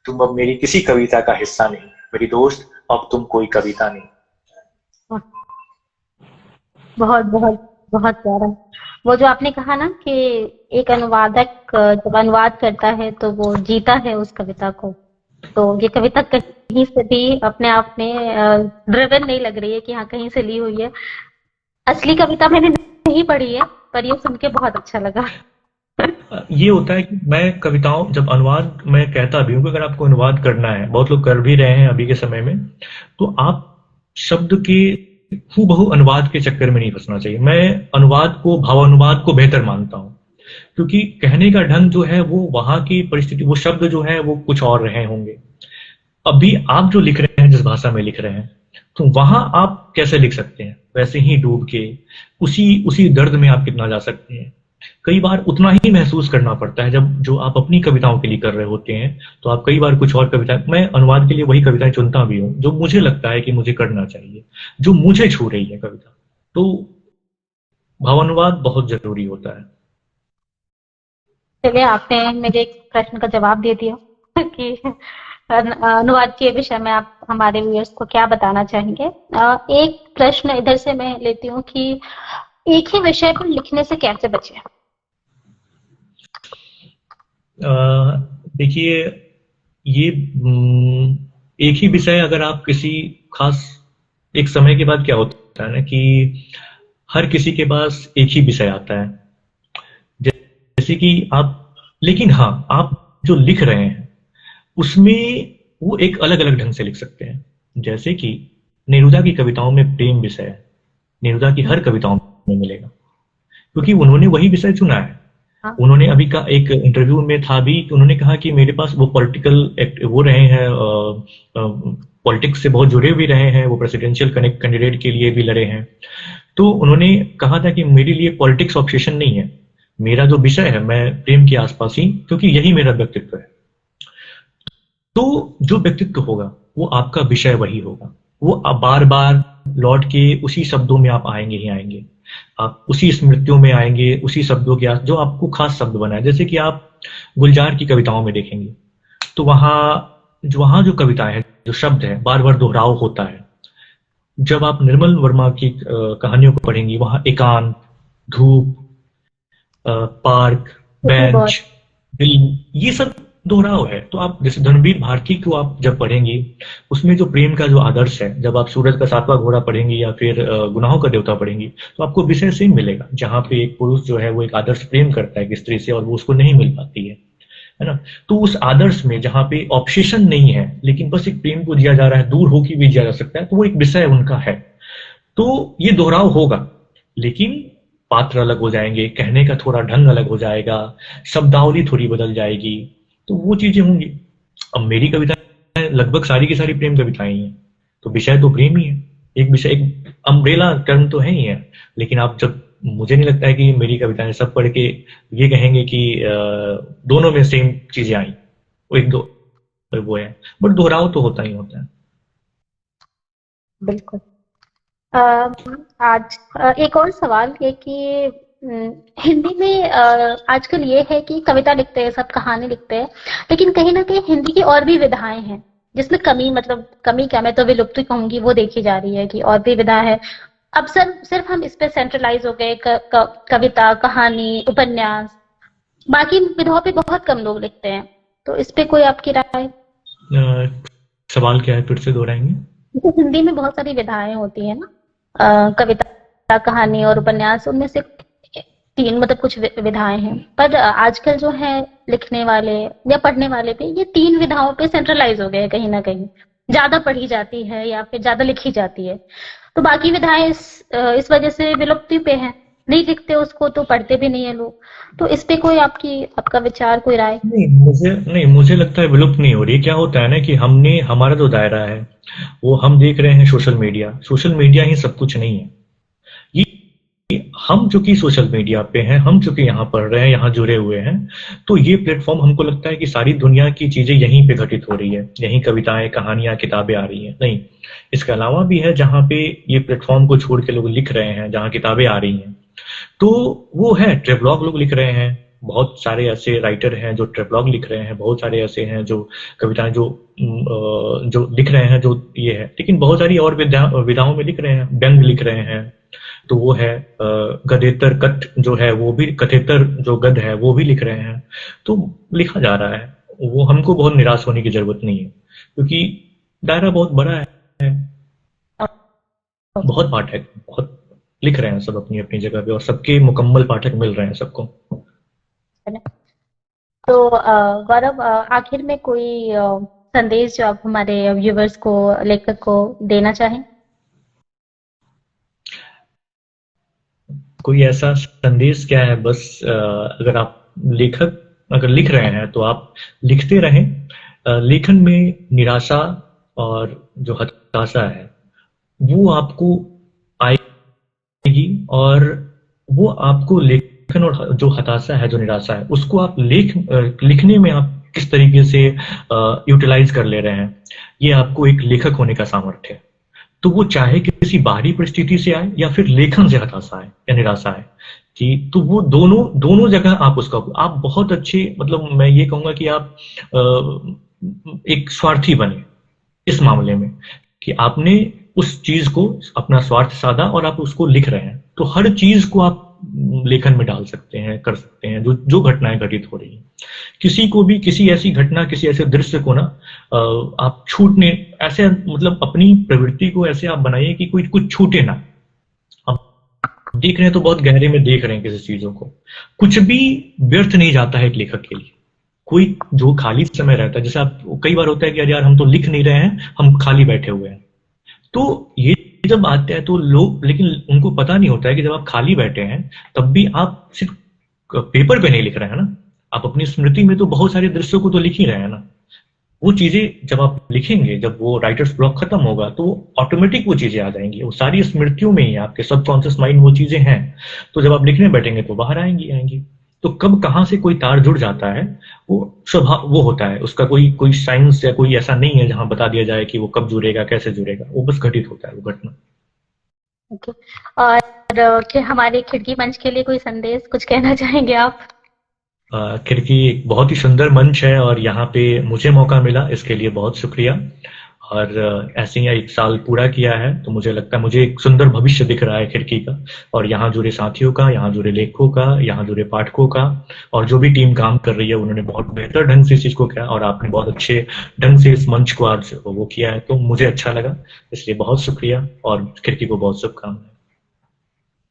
[SPEAKER 2] तुम अब मेरी किसी कविता का हिस्सा नहीं, मेरी दोस्त, अब तुम कोई कविता नहीं।
[SPEAKER 3] बहुत बहुत बहुत प्यारा। वो जो आपने कहा ना कि एक अनुवादक जब अनुवाद करता है तो वो जीता है उस कविता को, तो ये कविता कहीं से भी अपने आप में ड्रिवन नहीं लग रही है कि हाँ कहीं से ली हुई है। असली कविता मैंने नहीं पढ़ी है, पर ये सुन के बहुत अच्छा लगा।
[SPEAKER 4] ये होता है कि मैं कविताओं, जब अनुवाद मैं कहता भी हूँ कि अगर आपको अनुवाद करना है, बहुत लोग कर भी रहे हैं अभी के समय में, तो आप शब्द के हूबहू अनुवाद के चक्कर में नहीं फंसना चाहिए। मैं अनुवाद को, भावानुवाद को बेहतर मानता हूँ, क्योंकि कहने का ढंग जो है वो वहां की परिस्थिति, वो शब्द जो है वो कुछ और रहे होंगे। अभी आप जो लिख रहे हैं, जिस भाषा में लिख रहे हैं, तो वहां आप कैसे लिख सकते हैं, वैसे ही डूब के उसी दर्द में आप कितना जा सकते हैं। कई बार उतना ही महसूस करना पड़ता है जब जो आप अपनी कविताओं के लिए कर रहे होते हैं। तो आप कई बार कुछ और कविताएं, मैं अनुवाद के लिए वही कविताएं चुनता भी हूँ जो मुझे लगता है कि मुझे करना चाहिए, जो मुझे छू रही है कविता। तो भावानुवाद बहुत जरूरी होता है।
[SPEAKER 3] चलिए, आपने मेरे एक प्रश्न का जवाब दे दिया कि अनुवाद के विषय में आप हमारे व्यूअर्स को क्या बताना चाहेंगे। एक प्रश्न इधर से मैं लेती हूँ कि एक ही विषय पर लिखने से कैसे बचे?
[SPEAKER 4] देखिए, ये एक ही विषय अगर आप किसी खास एक समय के बाद क्या होता है ना कि हर किसी के पास एक ही विषय आता है, जैसे कि आप, लेकिन हाँ, आप जो लिख रहे हैं उसमें वो एक अलग अलग ढंग से लिख सकते हैं। जैसे कि नेरुदा की कविताओं में प्रेम विषय है, नेरुदा की हर कविताओं में मिलेगा, क्योंकि उन्होंने वही विषय चुना है।
[SPEAKER 3] हाँ।
[SPEAKER 4] उन्होंने अभी का एक इंटरव्यू में था भी, उन्होंने कहा कि मेरे पास वो पॉलिटिकल वो रहे हैं, पॉलिटिक्स से बहुत जुड़े भी रहे हैं, वो प्रेसिडेंशियल कैंडिडेट के लिए भी लड़े हैं। तो उन्होंने कहा था कि मेरे लिए पॉलिटिक्स ऑब्सेशन नहीं है, मेरा जो विषय है मैं प्रेम के आसपास ही, क्योंकि यही मेरा व्यक्तित्व है। तो जो व्यक्तित्व होगा वो आपका विषय वही होगा, वो बार बार लौट के उसी शब्दों में आप आएंगे ही आएंगे, आप उसी स्मृतियों में आएंगे, उसी शब्दों के जो आपको खास शब्द बनाए। जैसे कि आप गुलजार की कविताओं में देखेंगे तो वहां जो कविताएं हैं, जो शब्द है, बार बार दोहराव होता है। जब आप निर्मल वर्मा की कहानियों को पढ़ेंगी, वहां एकांत, धूप, पार्क, बेंच, दिल, ये सब दोहराव है। तो आप जैसे धर्मवीर भारती को आप जब पढ़ेंगी, उसमें जो प्रेम का जो आदर्श है, जब आप सूरज का सातवां घोड़ा पढ़ेंगी या फिर गुनाहों का देवता पढ़ेंगी, तो आपको विषय सेम मिलेगा, जहां पे एक पुरुष जो है वो एक आदर्श प्रेम करता है एक स्त्री से और वो उसको नहीं मिल पाती है ना। तो उस आदर्श में जहां पे ऑब्सेशन नहीं है, लेकिन बस एक प्रेम को जिया जा रहा है, दूर होकर भी जिया जा सकता है, तो वो एक विषय उनका है। तो ये दोहराव होगा, लेकिन पात्र अलग हो जाएंगे, कहने का थोड़ा ढंग अलग हो जाएगा, शब्दावली थोड़ी बदल जाएगी, तो वो चीजें होंगी। अब मेरी कविताएं लगभग सारी की सारी प्रेम कविताएं ही हैं, तो विषय तो प्रेम ही है। एक विषय, एक अम्ब्रेला टर्म तो है ही है। लेकिन आप जब, मुझे नहीं लगता है कि मेरी कविताएं सब पढ़ के ये कहेंगे कि दोनों में सेम चीजें आई, वो एक दो वो है, बट दोहराव तो होता ही होता है।
[SPEAKER 3] बिल्कुल। आज एक और सवाल है कि हिंदी में आजकल ये है कि कविता लिखते हैं सब, कहानी लिखते हैं, लेकिन कहीं ना कहीं हिंदी की और भी विधाएं हैं जिसमें कमी, मतलब कमी क्या, मैं तो विलुप्ति कहूंगी, वो देखी जा रही है कि और भी विधा है। अब सिर्फ हम इस पे सेंट्रलाइज हो गए, कविता, कहानी, उपन्यास, बाकी विधाओं पे बहुत कम लोग लिखते हैं। तो इस पे कोई आपकी राय?
[SPEAKER 4] सवाल क्या है, फिर से दोहराएंगे?
[SPEAKER 3] तो हिंदी में बहुत सारी विधाएं होती है ना, कविता, कहानी और उपन्यास, उनमें से 3 मतलब कुछ विधाएं हैं, पर आजकल जो है लिखने वाले या पढ़ने वाले पे ये 3 विधाओं पे सेंट्रलाइज हो गए, कहीं ना कहीं ज्यादा पढ़ी जाती है या फिर ज्यादा लिखी जाती है। तो बाकी विधाएं इस वजह से विलुप्ति पे हैं, नहीं लिखते उसको तो पढ़ते भी नहीं है लोग। तो इस पे कोई आपका विचार, कोई राय?
[SPEAKER 4] मुझे लगता है विलुप्त नहीं हो रही। क्या होता है ना कि हमारा जो दायरा है वो हम देख रहे हैं सोशल मीडिया ही सब कुछ नहीं है। ये हम चूंकि सोशल मीडिया पे हैं, हम चूंकि यहाँ पढ़ रहे हैं, यहाँ जुड़े हुए हैं, तो ये प्लेटफॉर्म हमको लगता है कि सारी दुनिया की चीजें यहीं पे घटित हो रही है, यहीं कविताएं, कहानियां, किताबें आ रही हैं। नहीं, इसके अलावा भी है जहाँ पे ये प्लेटफॉर्म को छोड़ के लोग लिख रहे हैं, जहाँ किताबें आ रही हैं। तो वो है, ट्रेवलॉग लोग लिख रहे हैं, बहुत सारे ऐसे राइटर हैं जो ट्रेवलॉग लिख रहे हैं, बहुत सारे ऐसे हैं जो कविताएं जो लिख रहे हैं, जो ये है। लेकिन बहुत सारी और विधाओं में लिख रहे हैं, व्यंग लिख रहे हैं, तो वो है गदेतर कथ जो है, वो भी कथेतर जो गद है वो भी लिख रहे हैं। तो लिखा जा रहा है, वो हमको बहुत निराश होने की जरूरत नहीं है, क्योंकि दायरा बहुत बड़ा है, बहुत पाठक, बहुत लिख रहे हैं सब अपनी अपनी जगह पे, और सबके मुकम्मल पाठक मिल रहे हैं सबको।
[SPEAKER 3] तो गौरव, आखिर में कोई संदेश जो आप हमारे व्यूवर्स को, लेखक को देना चाहें?
[SPEAKER 4] कोई ऐसा संदेश क्या है, बस अगर आप अगर लिख रहे हैं तो आप लिखते रहें। लेखन में निराशा और जो हताशा है वो आपको आएगी, और वो आपको लेखन लेखन और जो हताशा है, जो निराशा है, उसको आप लिखने में आप किस तरीके से यूटिलाइज कर ले रहे हैं, ये आपको एक लेखक होने का सामर्थ्य है। तो वो चाहे किसी बाहरी परिस्थिति से आए या फिर लेखन से हताशा है या निराशा है, कि तो वो दोनों दोनों जगह आप उसका आप बहुत अच्छे, मतलब मैं ये कहूंगा कि आप एक स्वार्थी बने इस मामले में, कि आपने उस चीज को अपना स्वार्थ साधा और आप उसको लिख रहे हैं। तो हर चीज को आप लेखन में डाल सकते हैं, कर सकते हैं, जो जो घटनाएं घटित हो रही हैं। किसी को भी किसी ऐसी घटना, किसी ऐसे दृश्य को ना आप छूटने ऐसे, मतलब अपनी प्रवृत्ति को ऐसे आप बनाइए कि कोई कुछ छूटे ना। आप देख रहे हैं तो बहुत गहरे में देख रहे हैं किसी चीजों को, कुछ भी व्यर्थ नहीं जाता है एक लेखक के लिए। कोई जो खाली समय रहता है, जैसे आप कई बार होता है कि अरे यार हम तो लिख नहीं रहे हैं, हम खाली बैठे हुए हैं, तो ये जब आते हैं तो लोग, लेकिन उनको पता नहीं होता है कि जब आप खाली बैठे हैं तब भी आप सिर्फ पेपर पे नहीं लिख रहे हैं ना, आप अपनी स्मृति में तो बहुत सारे दृश्यों को तो लिख ही रहे हैं ना। वो चीजें जब आप लिखेंगे, जब वो राइटर्स ब्लॉक खत्म होगा तो ऑटोमेटिक वो चीजें आ जाएंगी, वो सारी स्मृतियों में ही आपके सबकॉन्शियस माइंड वो चीजें हैं। तो जब आप लिखने बैठेंगे तो बाहर आएंगी आएंगी। तो कब कहाँ से कोई तार जुड़ जाता है, वो स्वभाव वो होता है उसका, कोई कोई साइंस या कोई ऐसा नहीं है जहां बता दिया जाए कि वो कब जुड़ेगा, कैसे जुड़ेगा, वो बस घटित होता है वो घटना।
[SPEAKER 3] ओके। और हमारे खिड़की मंच के लिए कोई संदेश, कुछ कहना चाहेंगे आप?
[SPEAKER 4] खिड़की एक बहुत ही सुंदर मंच है और यहाँ पे मुझे मौका मिला, इसके लिए बहुत शुक्रिया। और ऐसे ही 1 साल पूरा किया है तो मुझे लगता है मुझे एक सुंदर भविष्य दिख रहा है खिड़की का, और यहाँ जुड़े साथियों का, यहाँ जुड़े लेखकों का, यहाँ जुड़े पाठकों का, और जो भी टीम काम कर रही है उन्होंने बहुत बेहतर ढंग से इस चीज को किया, और आपने बहुत अच्छे ढंग से इस मंच को आज वो किया है, तो मुझे अच्छा लगा, इसलिए बहुत शुक्रिया और खिड़की को बहुत शुभकामनाएं।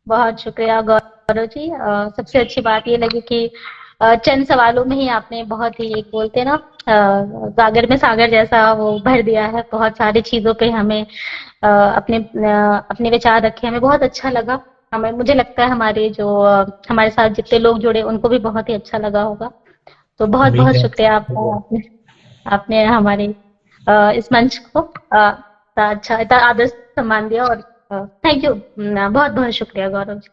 [SPEAKER 3] बहुत शुक्रिया गौरव जी। सबसे अच्छी बात ये लगी कि चंद सवालों में ही आपने बहुत ही, एक बोलते ना गागर में सागर जैसा वो भर दिया है। बहुत सारी चीजों पे हमें अपने विचार रखे, हमें बहुत अच्छा लगा। हमें, मुझे लगता है हमारे जो हमारे साथ जितने लोग जुड़े उनको भी बहुत ही अच्छा लगा होगा। तो बहुत बहुत शुक्रिया आपका, आपने हमारे इस मंच को अच्छा इतना आदर सम्मान दिया, और थैंक यू, बहुत बहुत शुक्रिया गौरव जी।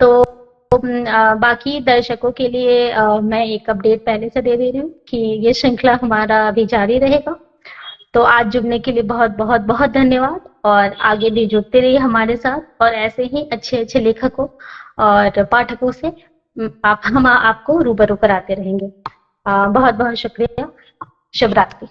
[SPEAKER 3] तो बाकी दर्शकों के लिए मैं एक अपडेट पहले से दे रही हूँ कि ये श्रृंखला हमारा अभी जारी रहेगा। तो आज जुड़ने के लिए बहुत बहुत बहुत धन्यवाद, और आगे भी जुड़ते रहिए हमारे साथ, और ऐसे ही अच्छे अच्छे लेखकों और पाठकों से हम आपको रूबरू कराते रहेंगे। बहुत बहुत शुक्रिया। शुभ रात्रि।